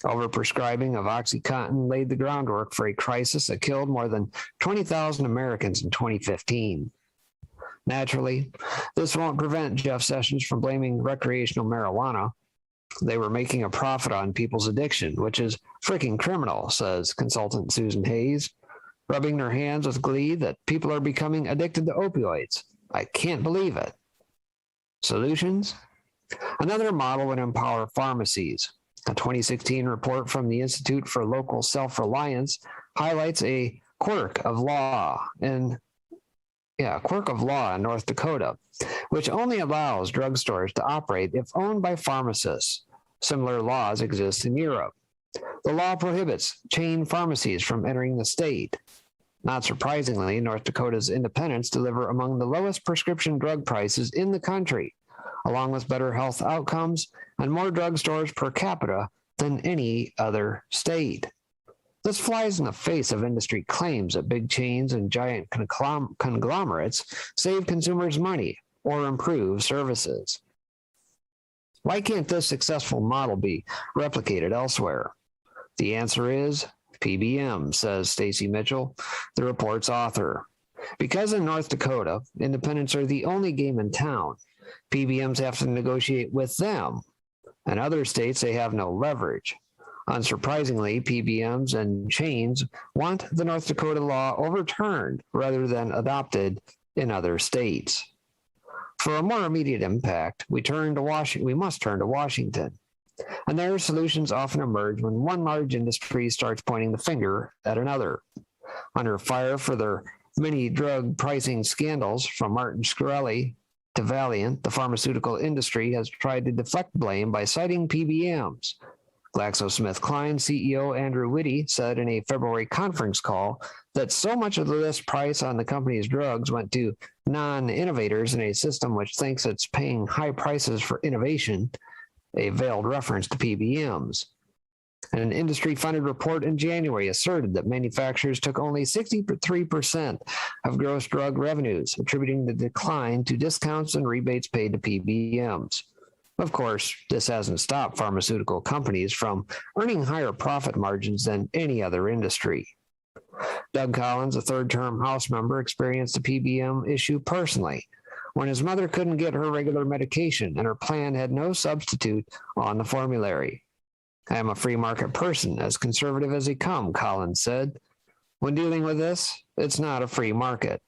Overprescribing of OxyContin laid the groundwork for a crisis that killed more than 20,000 Americans in 2015. Naturally, this won't prevent Jeff Sessions from blaming recreational marijuana. They were making a profit on people's addiction, which is freaking criminal, says consultant Susan Hayes, rubbing their hands with glee that people are becoming addicted to opioids. I can't believe it. Solutions? Another model would empower pharmacies. A 2016 report from the Institute for Local Self-Reliance highlights a quirk of law in North Dakota, which only allows drugstores to operate if owned by pharmacists. Similar laws exist in Europe. The law prohibits chain pharmacies from entering the state. Not surprisingly, North Dakota's independents deliver among the lowest prescription drug prices in the country, along with better health outcomes and more drugstores per capita than any other state. This flies in the face of industry claims that big chains and giant conglomerates save consumers money or improve services. Why can't this successful model be replicated elsewhere? The answer is PBM, says Stacy Mitchell, the report's author. Because in North Dakota, independents are the only game in town, PBMs have to negotiate with them. In other states, they have no leverage. Unsurprisingly, PBMs and chains want the North Dakota law overturned rather than adopted in other states. For a more immediate impact, we must turn to Washington. And their solutions often emerge when one large industry starts pointing the finger at another. Under fire for their many drug pricing scandals, from Martin Shkreli to Valiant, the pharmaceutical industry has tried to deflect blame by citing PBMs. GlaxoSmithKline CEO Andrew Whitty said in a February conference call that so much of the list price on the company's drugs went to non-innovators in a system which thinks it's paying high prices for innovation, a veiled reference to PBMs. An industry-funded report in January asserted that manufacturers took only 63% of gross drug revenues, attributing the decline to discounts and rebates paid to PBMs. Of course, this hasn't stopped pharmaceutical companies from earning higher profit margins than any other industry. Doug Collins, a third-term House member, experienced the PBM issue personally when his mother couldn't get her regular medication and her plan had no substitute on the formulary. I am a free market person, as conservative as they come, Collins said. When dealing with this, it's not a free market.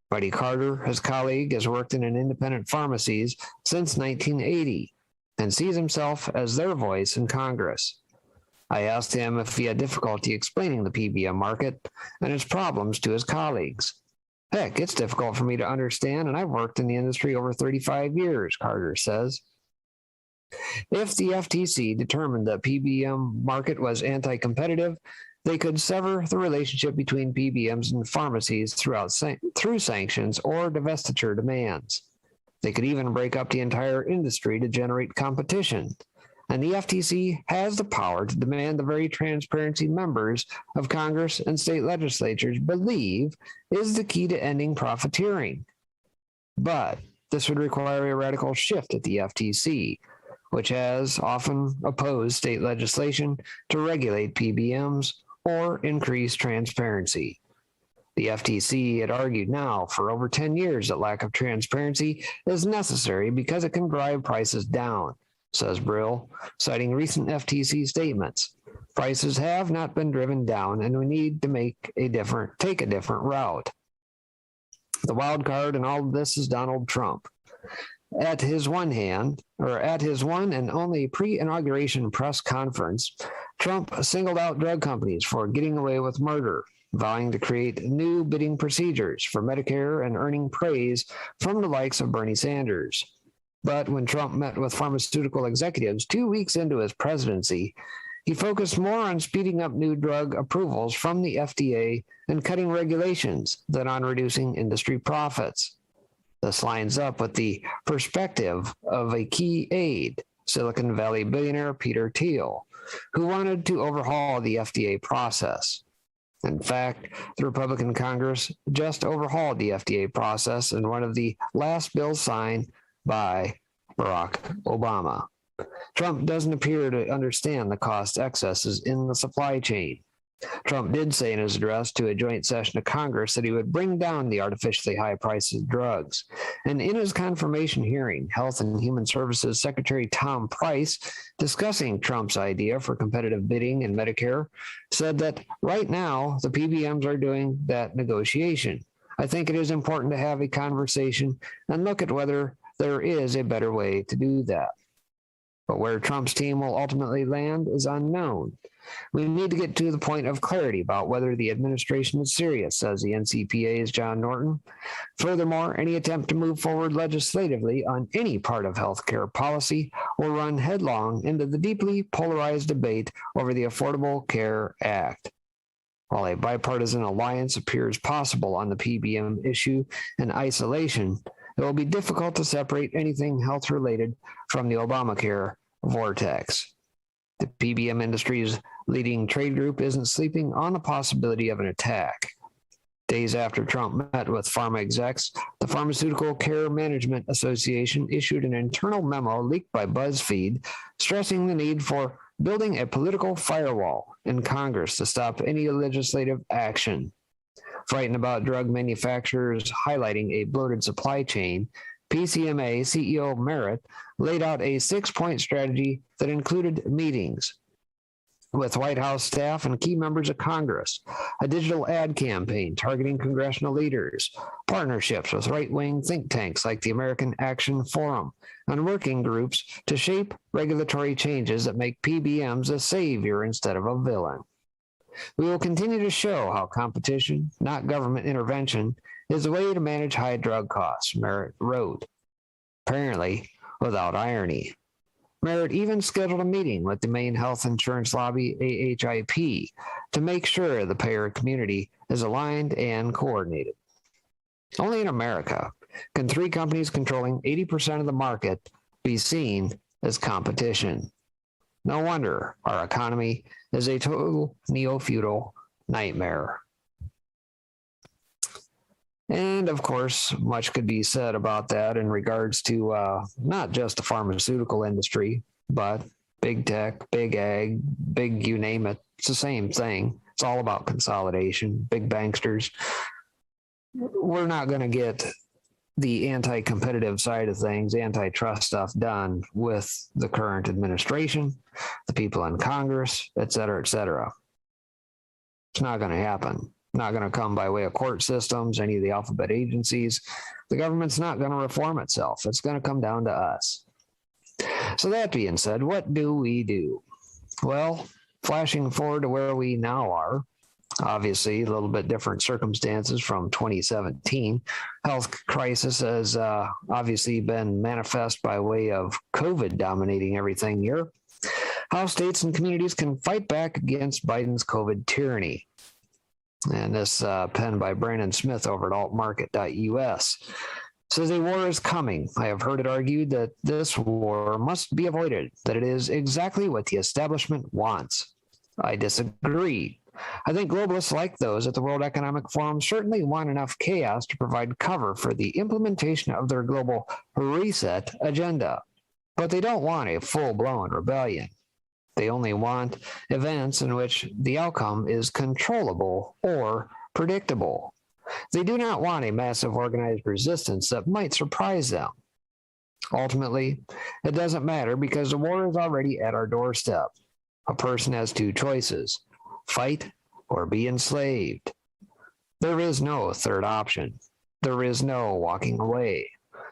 Buddy Carter, his colleague, has worked in independent pharmacies since 1980 and sees himself as their voice in Congress. I asked him if he had difficulty explaining the PBM market and its problems to his colleagues. Heck, it's difficult for me to understand, and I've worked in the industry over 35 years, Carter says. If the FTC determined that PBM market was anti-competitive, they could sever the relationship between PBMs and pharmacies through sanctions or divestiture demands. They could even break up the entire industry to generate competition. And the FTC has the power to demand the very transparency members of Congress and state legislatures believe is the key to ending profiteering. But this would require a radical shift at the FTC, which has often opposed state legislation to regulate PBMs or increase transparency. The FTC had argued now for over 10 years that lack of transparency is necessary because it can drive prices down, says Brill, citing recent FTC statements. Prices have not been driven down, and we need to take a different route. The wild card in all of this is Donald Trump. At his one and only pre-inauguration press conference, Trump singled out drug companies for getting away with murder, vowing to create new bidding procedures for Medicare and earning praise from the likes of Bernie Sanders. But when Trump met with pharmaceutical executives 2 weeks into his presidency, he focused more on speeding up new drug approvals from the FDA and cutting regulations than on reducing industry profits. This lines up with the perspective of a key aide, Silicon Valley billionaire Peter Thiel, who wanted to overhaul the FDA process. In fact, the Republican Congress just overhauled the FDA process in one of the last bills signed by Barack Obama. Trump doesn't appear to understand the cost excesses in the supply chain. Trump did say in his address to a joint session of Congress that he would bring down the artificially high prices of drugs. And in his confirmation hearing, Health and Human Services Secretary Tom Price, discussing Trump's idea for competitive bidding in Medicare, said that right now the PBMs are doing that negotiation. I think it is important to have a conversation and look at whether there is a better way to do that. But where Trump's team will ultimately land is unknown. We need to get to the point of clarity about whether the administration is serious, says the NCPA's John Norton. Furthermore, any attempt to move forward legislatively on any part of healthcare policy will run headlong into the deeply polarized debate over the Affordable Care Act. While a bipartisan alliance appears possible on the PBM issue in isolation, it will be difficult to separate anything health-related from the Obamacare vortex. The PBM industry's leading trade group isn't sleeping on the possibility of an attack. Days after Trump met with pharma execs, the Pharmaceutical Care Management Association issued an internal memo leaked by BuzzFeed, stressing the need for building a political firewall in Congress to stop any legislative action. Frightened about drug manufacturers highlighting a bloated supply chain, PCMA CEO Merritt laid out a 6-point strategy that included meetings with White House staff and key members of Congress, a digital ad campaign targeting congressional leaders, partnerships with right-wing think tanks like the American Action Forum, and working groups to shape regulatory changes that make PBMs a savior instead of a villain. We will continue to show how competition, not government intervention, is the way to manage high drug costs, Merritt wrote, apparently without irony. Merritt even scheduled a meeting with the main health insurance lobby, AHIP, to make sure the payer community is aligned and coordinated. Only in America can 3 companies controlling 80% of the market be seen as competition. No wonder our economy is a total neo-feudal nightmare. And of course, much could be said about that in regards to not just the pharmaceutical industry, but big tech, big ag, big you name it. It's the same thing. It's all about consolidation, big banksters. We're not going to get the anti-competitive side of things, antitrust stuff done with the current administration, the people in Congress, et cetera, et cetera. It's not going to happen. Not going to come by way of court systems, any of the alphabet agencies. The government's not going to reform itself. It's going to come down to us. So that being said, what do we do? Well, flashing forward to where we now are, obviously a little bit different circumstances from 2017. Health crisis has obviously been manifest by way of COVID dominating everything here. How states and communities can fight back against Biden's COVID tyranny. And this penned by Brandon Smith over at altmarket.us. Says a war is coming. I have heard it argued that this war must be avoided, that it is exactly what the establishment wants. I disagree. I think globalists like those at the World Economic Forum certainly want enough chaos to provide cover for the implementation of their global reset agenda. But they don't want a full-blown rebellion. They only want events in which the outcome is controllable or predictable. They do not want a massive organized resistance that might surprise them. Ultimately, it doesn't matter because the war is already at our doorstep. A person has 2 choices: fight or be enslaved. There is no third option. There is no walking away.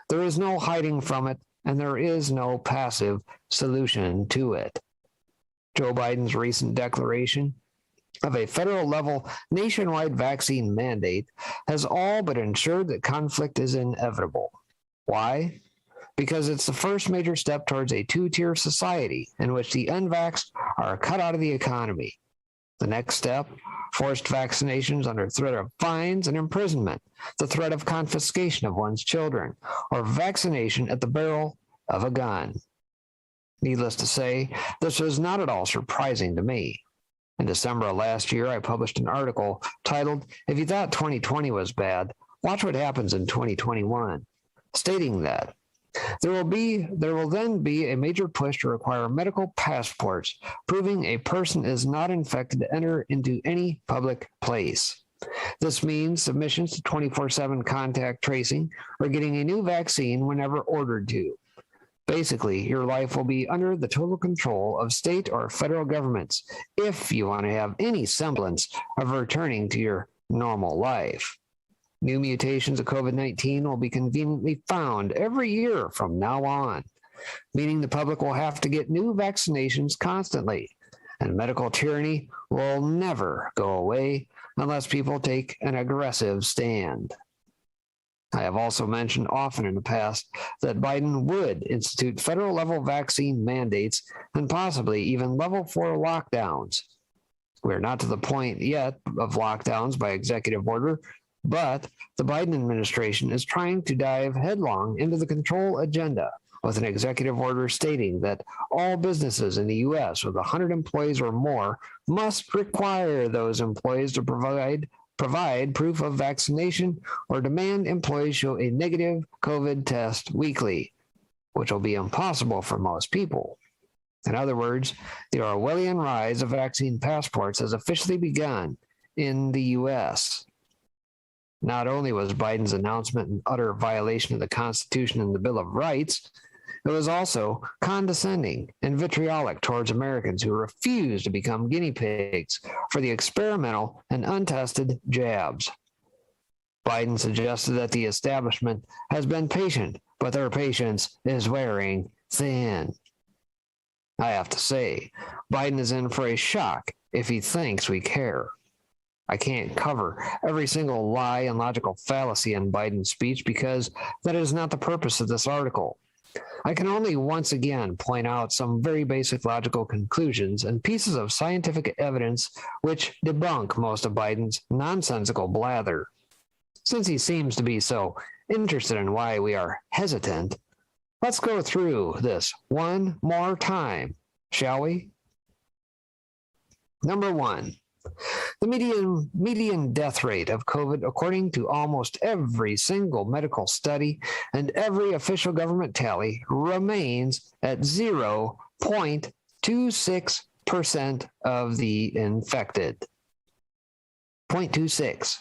There is no hiding from it, and there is no passive solution to it. Joe Biden's recent declaration of a federal-level nationwide vaccine mandate has all but ensured that conflict is inevitable. Why? Because it's the first major step towards a 2-tier society in which the unvaxxed are cut out of the economy. The next step, forced vaccinations under threat of fines and imprisonment, the threat of confiscation of one's children, or vaccination at the barrel of a gun. Needless to say, this was not at all surprising to me. In December of last year, I published an article titled, "If You Thought 2020 Was Bad, Watch What Happens in 2021, stating that there will then be a major push to require medical passports proving a person is not infected to enter into any public place. This means submissions to 24/7 contact tracing or getting a new vaccine whenever ordered to. Basically, your life will be under the total control of state or federal governments if you want to have any semblance of returning to your normal life." New mutations of COVID-19 will be conveniently found every year from now on, meaning the public will have to get new vaccinations constantly, and medical tyranny will never go away unless people take an aggressive stand. I have also mentioned often in the past that Biden would institute federal level vaccine mandates and possibly even level 4 lockdowns. We're not to the point yet of lockdowns by executive order, but the Biden administration is trying to dive headlong into the control agenda with an executive order stating that all businesses in the U.S. with 100 employees or more must require those employees to provide proof of vaccination or demand employees show a negative COVID test weekly, which will be impossible for most people. In other words, the Orwellian rise of vaccine passports has officially begun in the U.S. Not only was Biden's announcement an utter violation of the Constitution and the Bill of Rights, it was also condescending and vitriolic towards Americans who refuse to become guinea pigs for the experimental and untested jabs. Biden suggested that the establishment has been patient, but their patience is wearing thin. I have to say, Biden is in for a shock if he thinks we care. I can't cover every single lie and logical fallacy in Biden's speech because that is not the purpose of this article. I can only once again point out some very basic logical conclusions and pieces of scientific evidence which debunk most of Biden's nonsensical blather. Since he seems to be so interested in why we are hesitant, let's go through this one more time, shall we? Number 1. The median death rate of COVID, according to almost every single medical study and every official government tally, remains at 0.26% of the infected. 0.26.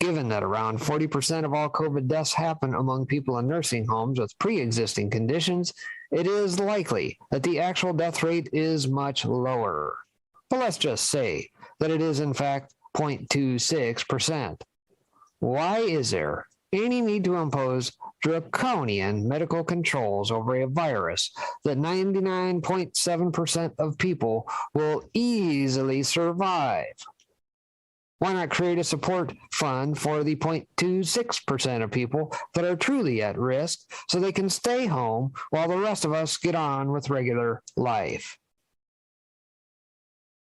Given that around 40% of all COVID deaths happen among people in nursing homes with pre-existing conditions, it is likely that the actual death rate is much lower. But let's just say that it is in fact 0.26%. Why is there any need to impose draconian medical controls over a virus that 99.7% of people will easily survive? Why not create a support fund for the 0.26% of people that are truly at risk so they can stay home while the rest of us get on with regular life?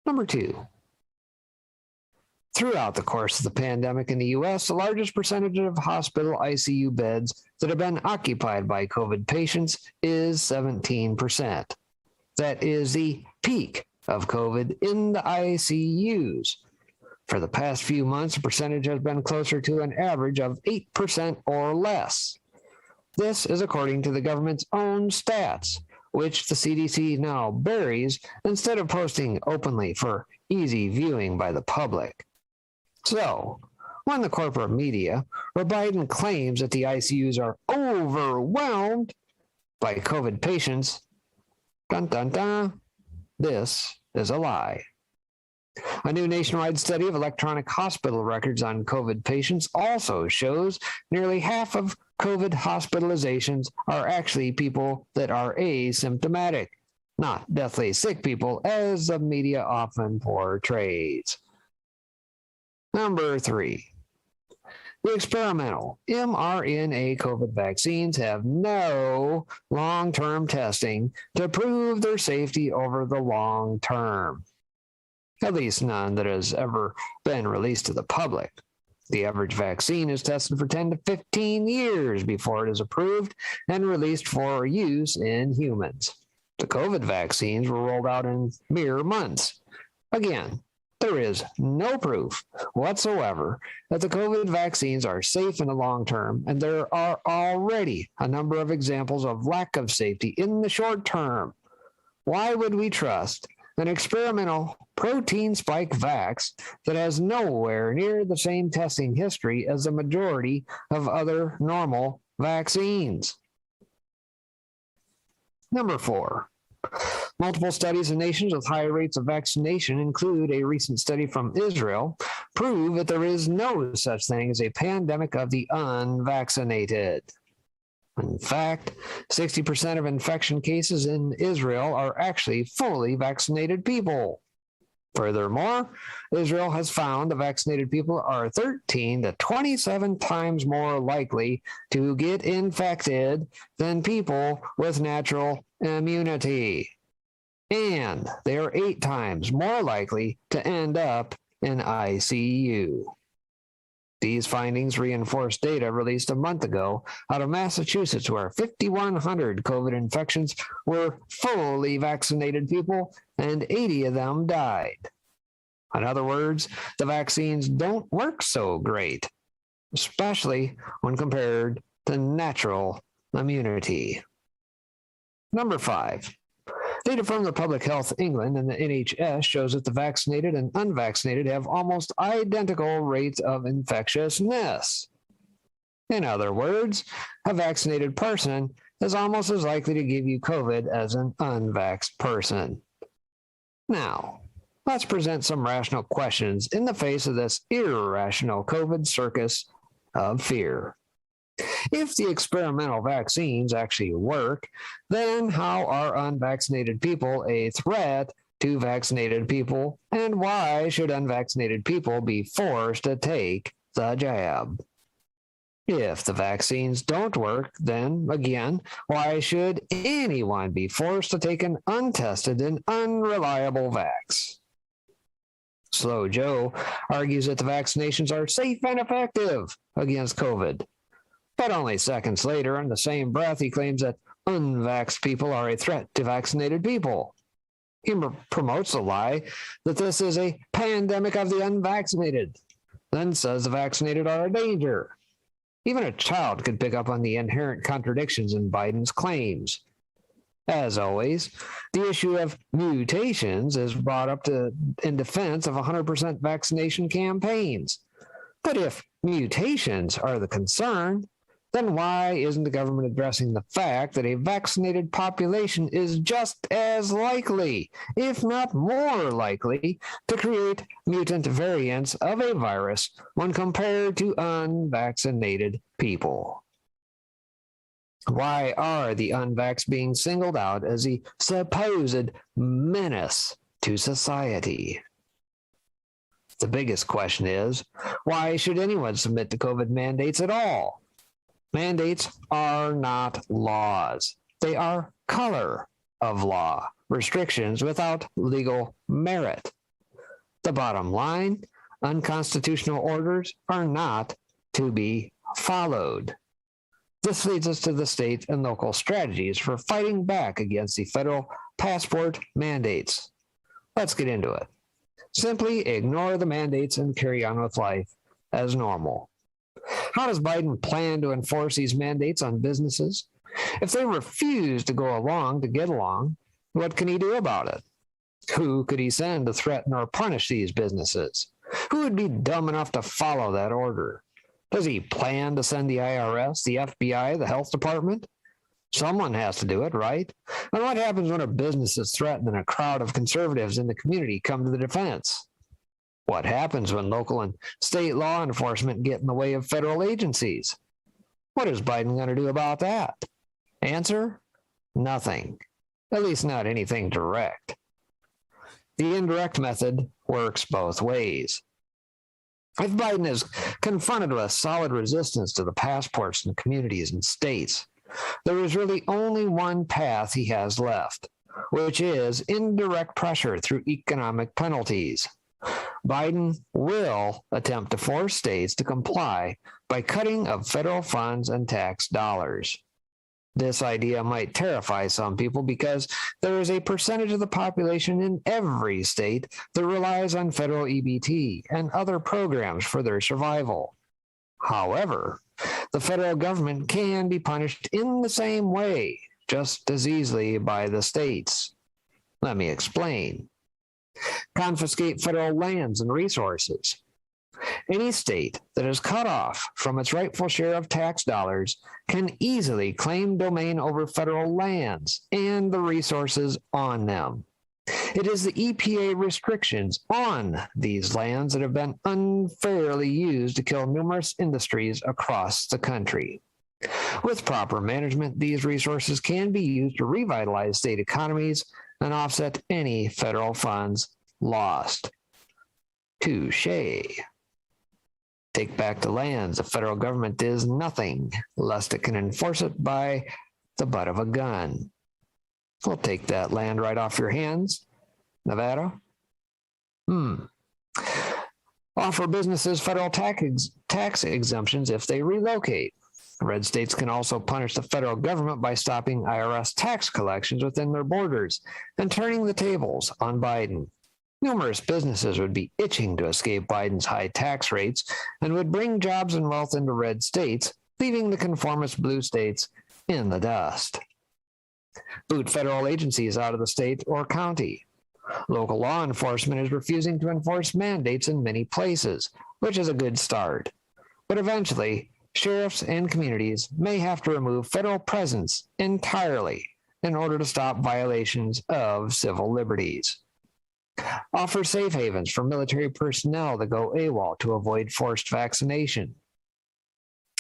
Number 2. Throughout the course of the pandemic in the U.S., the largest percentage of hospital ICU beds that have been occupied by COVID patients is 17%. That is the peak of COVID in the ICUs. For the past few months, the percentage has been closer to an average of 8% or less. This is according to the government's own stats, which the CDC now buries instead of posting openly for easy viewing by the public. So, when the corporate media or Biden claims that the ICUs are overwhelmed by COVID patients, dun dun dun, this is a lie. A new nationwide study of electronic hospital records on COVID patients also shows nearly half of COVID hospitalizations are actually people that are asymptomatic, not deathly sick people, as the media often portrays. Number 3. The experimental mRNA COVID vaccines have no long-term testing to prove their safety over the long term. At least none that has ever been released to the public. The average vaccine is tested for 10 to 15 years before it is approved and released for use in humans. The COVID vaccines were rolled out in mere months. Again, there is no proof whatsoever that the COVID vaccines are safe in the long term, and there are already a number of examples of lack of safety in the short term. Why would we trust an experimental protein spike vax that has nowhere near the same testing history as the majority of other normal vaccines? Number 4. Multiple studies in nations with high rates of vaccination include a recent study from Israel prove that there is no such thing as a pandemic of the unvaccinated. In fact, 60% of infection cases in Israel are actually fully vaccinated people. Furthermore, Israel has found that vaccinated people are 13 to 27 times more likely to get infected than people with natural immunity. And they are 8 times more likely to end up in ICU. These findings reinforce data released a month ago out of Massachusetts, where 5,100 COVID infections were fully vaccinated people, and 80 of them died. In other words, the vaccines don't work so great, especially when compared to natural immunity. Number 5. Data from the Public Health England and the NHS shows that the vaccinated and unvaccinated have almost identical rates of infectiousness. In other words, a vaccinated person is almost as likely to give you COVID as an unvaxxed person. Now, let's present some rational questions in the face of this irrational COVID circus of fear. If the experimental vaccines actually work, then how are unvaccinated people a threat to vaccinated people, and why should unvaccinated people be forced to take the jab? If the vaccines don't work, then again, why should anyone be forced to take an untested and unreliable vax? Slow Joe argues that the vaccinations are safe and effective against COVID. But only seconds later, in the same breath, he claims that unvaxxed people are a threat to vaccinated people. He promotes the lie that this is a pandemic of the unvaccinated, then says the vaccinated are a danger. Even a child could pick up on the inherent contradictions in Biden's claims. As always, the issue of mutations is brought up in defense of 100% vaccination campaigns. But if mutations are the concern, then why isn't the government addressing the fact that a vaccinated population is just as likely, if not more likely, to create mutant variants of a virus when compared to unvaccinated people? Why are the unvaxxed being singled out as a supposed menace to society? The biggest question is, why should anyone submit to COVID mandates at all? Mandates are not laws. They are color of law, restrictions without legal merit. The bottom line, unconstitutional orders are not to be followed. This leads us to the state and local strategies for fighting back against the federal passport mandates. Let's get into it. Simply ignore the mandates and carry on with life as normal. How does Biden plan to enforce these mandates on businesses? If they refuse to go along to get along, what can he do about it? Who could he send to threaten or punish these businesses? Who would be dumb enough to follow that order? Does he plan to send the IRS, the FBI, the health department? Someone has to do it, right? And what happens when a business is threatened and a crowd of conservatives in the community come to the defense? What happens when local and state law enforcement get in the way of federal agencies? What is Biden going to do about that? Answer: nothing. At least not anything direct. The indirect method works both ways. If Biden is confronted with solid resistance to the passports in communities and states, there is really only one path he has left, which is indirect pressure through economic penalties. Biden will attempt to force states to comply by cutting of federal funds and tax dollars. This idea might terrify some people because there is a percentage of the population in every state that relies on federal EBT and other programs for their survival. However, the federal government can be punished in the same way, just as easily by the states. Let me explain. Confiscate federal lands and resources. Any state that is cut off from its rightful share of tax dollars can easily claim domain over federal lands and the resources on them. It is the EPA restrictions on these lands that have been unfairly used to kill numerous industries across the country. With proper management, these resources can be used to revitalize state economies and offset any federal funds lost. Touché. Take back the lands. The federal government is nothing, lest it can enforce it by the butt of a gun. We'll take that land right off your hands, Nevada. Offer businesses federal tax exemptions if they relocate. Red states can also punish the federal government by stopping IRS tax collections within their borders and turning the tables on Biden. Numerous businesses would be itching to escape Biden's high tax rates and would bring jobs and wealth into red states, leaving the conformist blue states in the dust. Boot federal agencies out of the state or county. Local law enforcement is refusing to enforce mandates in many places, which is a good start. But eventually, sheriffs and communities may have to remove federal presence entirely in order to stop violations of civil liberties. Offer safe havens for military personnel that go AWOL to avoid forced vaccination.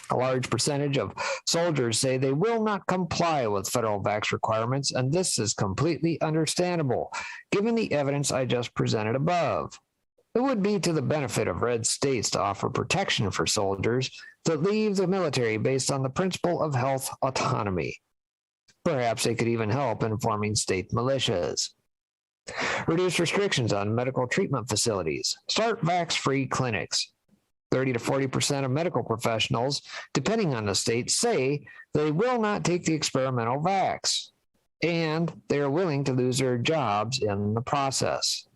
A large percentage of soldiers say they will not comply with federal vax requirements, and this is completely understandable, given the evidence I just presented above. It would be to the benefit of red states to offer protection for soldiers that leave the military based on the principle of health autonomy. Perhaps they could even help in forming state militias. Reduce restrictions on medical treatment facilities. Start vax-free clinics. 30 to 40% of medical professionals, depending on the state, say they will not take the experimental vax, and they are willing to lose their jobs in the process.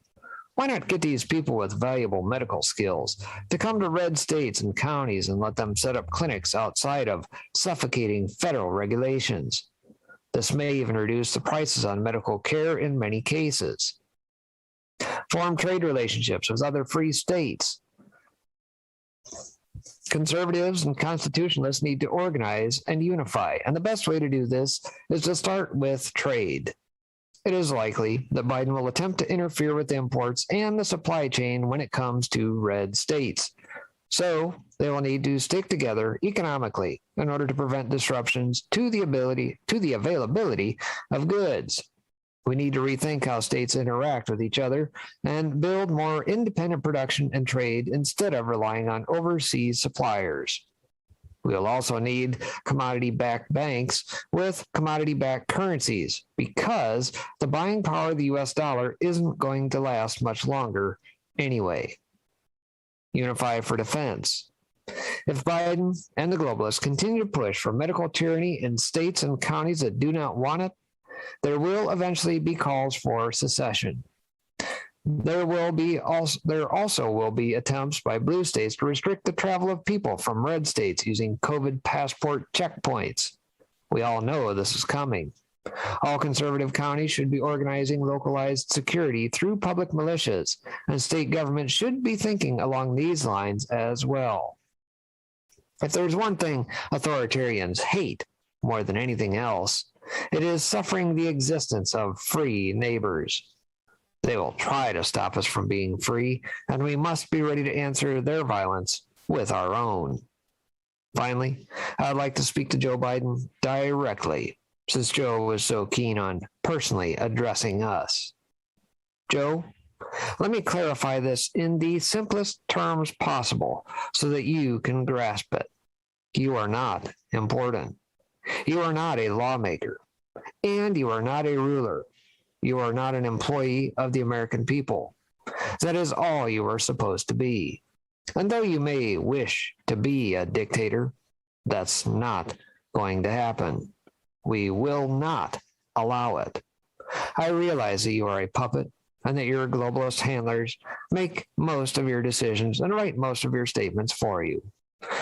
Why not get these people with valuable medical skills to come to red states and counties and let them set up clinics outside of suffocating federal regulations? This may even reduce the prices on medical care in many cases. Form trade relationships with other free states. Conservatives and constitutionalists need to organize and unify, and the best way to do this is to start with trade. It is likely that Biden will attempt to interfere with imports and the supply chain when it comes to red states. So they will need to stick together economically in order to prevent disruptions to the availability of goods. We need to rethink how states interact with each other and build more independent production and trade instead of relying on overseas suppliers. We'll also need commodity-backed banks with commodity-backed currencies because the buying power of the US dollar isn't going to last much longer anyway. Unify for defense. If Biden and the globalists continue to push for medical tyranny in states and counties that do not want it, there will eventually be calls for secession. There also will be attempts by blue states to restrict the travel of people from red states using COVID passport checkpoints. We all know this is coming. All conservative counties should be organizing localized security through public militias, and state governments should be thinking along these lines as well. If there's one thing authoritarians hate more than anything else, it is suffering the existence of free neighbors. They will try to stop us from being free, and we must be ready to answer their violence with our own. Finally, I'd like to speak to Joe Biden directly, since Joe was so keen on personally addressing us. Joe, let me clarify this in the simplest terms possible so that you can grasp it. You are not important. You are not a lawmaker, and you are not a ruler. You are not an employee of the American people. That is all you are supposed to be. And though you may wish to be a dictator, that's not going to happen. We will not allow it. I realize that you are a puppet and that your globalist handlers make most of your decisions and write most of your statements for you.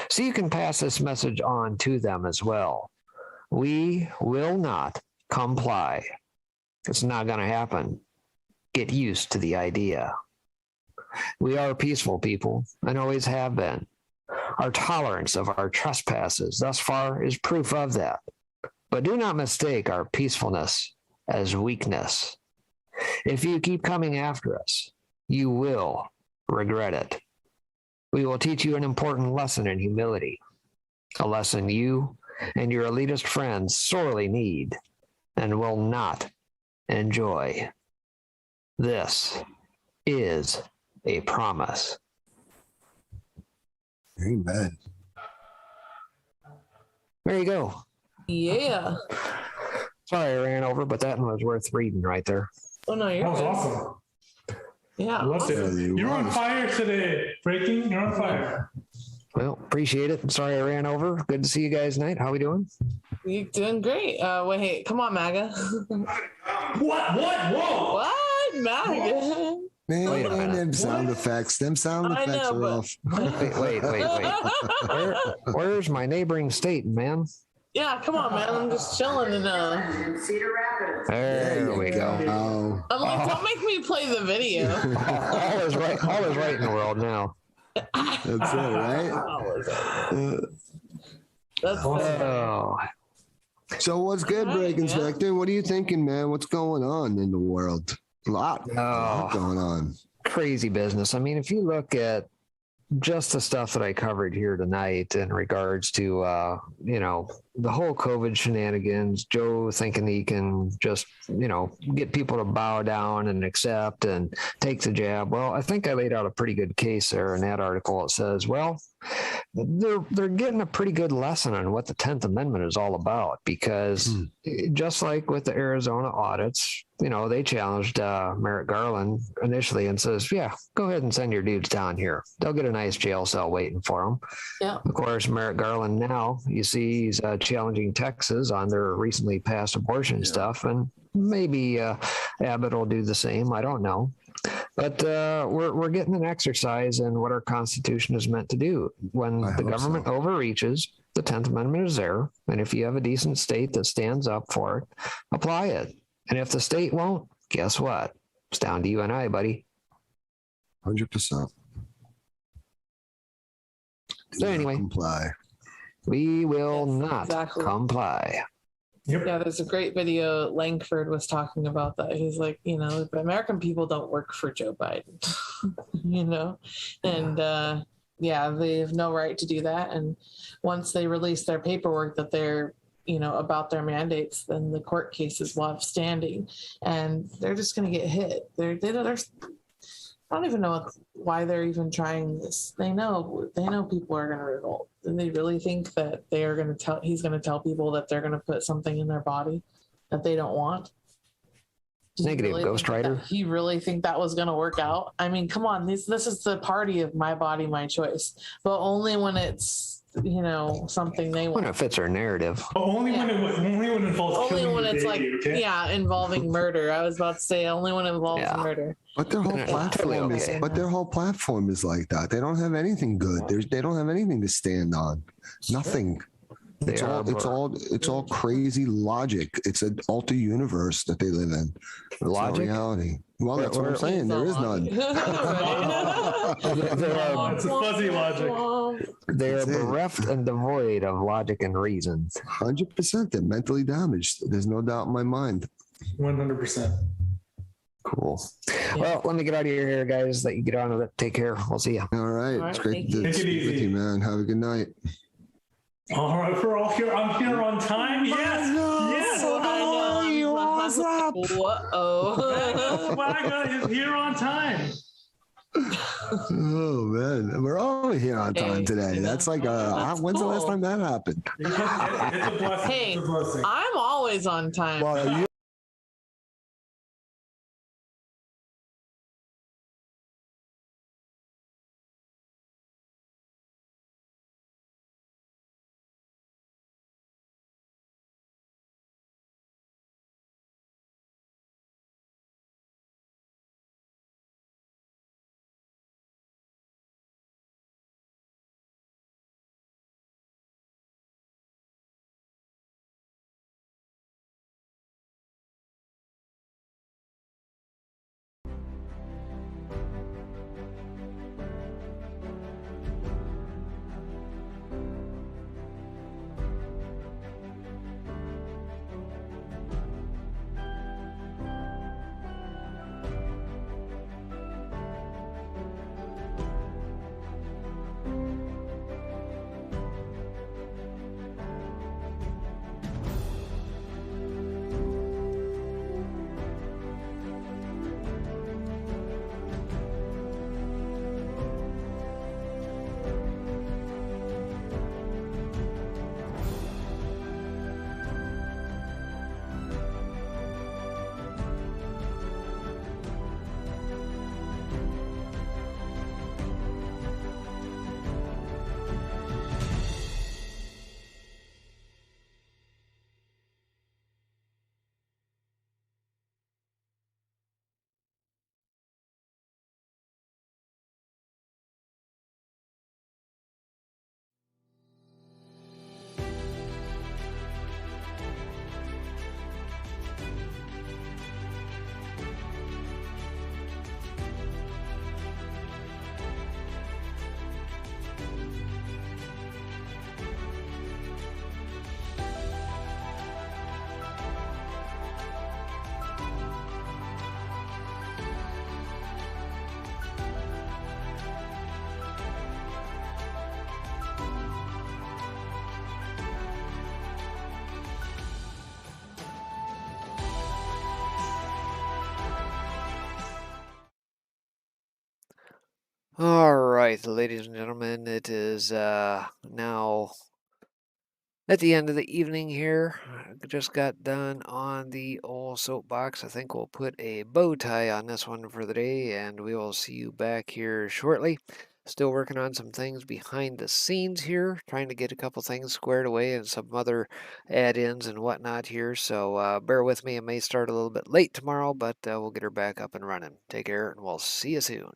So you can pass this message on to them as well. We will not comply. It's not going to happen. Get used to the idea. We are peaceful people and always have been. Our tolerance of our trespasses thus far is proof of that. But do not mistake our peacefulness as weakness. If you keep coming after us, you will regret it. We will teach you an important lesson in humility, a lesson you and your elitist friends sorely need and will not enjoy. This is a promise. Amen. There you go. Yeah. Sorry I ran over, but that one was worth reading right there. Oh no, you're That was good. awesome. Yeah. I loved it. Yeah, you You're on was. fire today. Breaking, you're on fire. Well, appreciate it. Sorry I ran over. Good to see you guys tonight. How we doing? You're doing great. Wait, hey, come on, MAGA. What? Whoa! What? MAGA? Man, Wait a minute. them sound effects. Them sound I effects know, are but- off. Wait. Where's my neighboring state, man? Yeah, come on, man. I'm just chilling and There we go. Oh, I'm like, don't make me play the video. All is right in the world now. that's it, right? That's Oh, So what's good, All right, Break yeah. Inspector? What are you thinking, man? What's going on in the world? A lot going on. crazy business. I mean, if you look at just the stuff that I covered here tonight in regards to, the whole COVID shenanigans, Joe thinking he can just, get people to bow down and accept and take the jab. Well, I think I laid out a pretty good case there in that article. It says, well, they're getting a pretty good lesson on what the 10th Amendment is all about, because just like with the Arizona audits, they challenged Merrick Garland initially and says, yeah, go ahead and send your dudes down here. They'll get a nice jail cell waiting for them. Yeah. Of course, Merrick Garland now, you see, he's challenging Texas on their recently passed abortion stuff, and maybe Abbott will do the same. I don't know. But we're getting an exercise in what our Constitution is meant to do. When I the hope government so. overreaches, the 10th Amendment is there. And if you have a decent state that stands up for it, apply it. And if the state won't, guess what? It's down to you and I, buddy. 100%. So anyway, comply. we will Yes, not exactly. comply. Yep. Yeah, there's a great video. Langford was talking about that. He's like, the American people don't work for Joe Biden, and they have no right to do that. And once they release their paperwork that they're, about their mandates, then the court cases will have standing, and they're just going to get hit. They're I don't even know why they're even trying this. They know people are going to revolt. And they really think that he's going to tell people that they're going to put something in their body that they don't want. Did he Negative, really Ghost think that- Rider. He really think that was going to work out? I mean, come on, this is the party of my body, my choice, but only when it's, something they When want. it fits our narrative. But only when it involves Only killing when your it's baby, okay? involving murder. I was about to say only when it involves Yeah. murder. But their whole Totally platform okay. is. But their whole platform is like that. They don't have anything good. They don't have anything to stand on. Nothing. It's They are it's all crazy logic. It's an alter universe that they live in. It's not Logic? reality. Well, that's what I'm saying. There is none. It's a fuzzy logic. They are That's it. bereft and devoid of logic and reason. 100%. They're mentally damaged. There's no doubt in my mind. 100%. Cool. Well, let me get out of your hair, guys. Let you get on with it. Take care. We'll see you. All right. All It's right, great thank you. to Take it speak with easy. you, man. Have a good night. All right, we're all here. I'm here on time. Yes. Yes. What's up? Whoa. Swagga is here on time. Oh man, we're all here on time Hey, today. That's like that's when's the last cool. time that happened? It's a blessing. Hey, It's a blessing. I'm always on time. Well, you All right, ladies and gentlemen, it is now at the end of the evening here. I just got done on the old soapbox. I think we'll put a bow tie on this one for the day, and we will see you back here shortly. Still working on some things behind the scenes here, trying to get a couple things squared away and some other add-ins and whatnot here. So bear with me. It may start a little bit late tomorrow, but we'll get her back up and running. Take care, and we'll see you soon.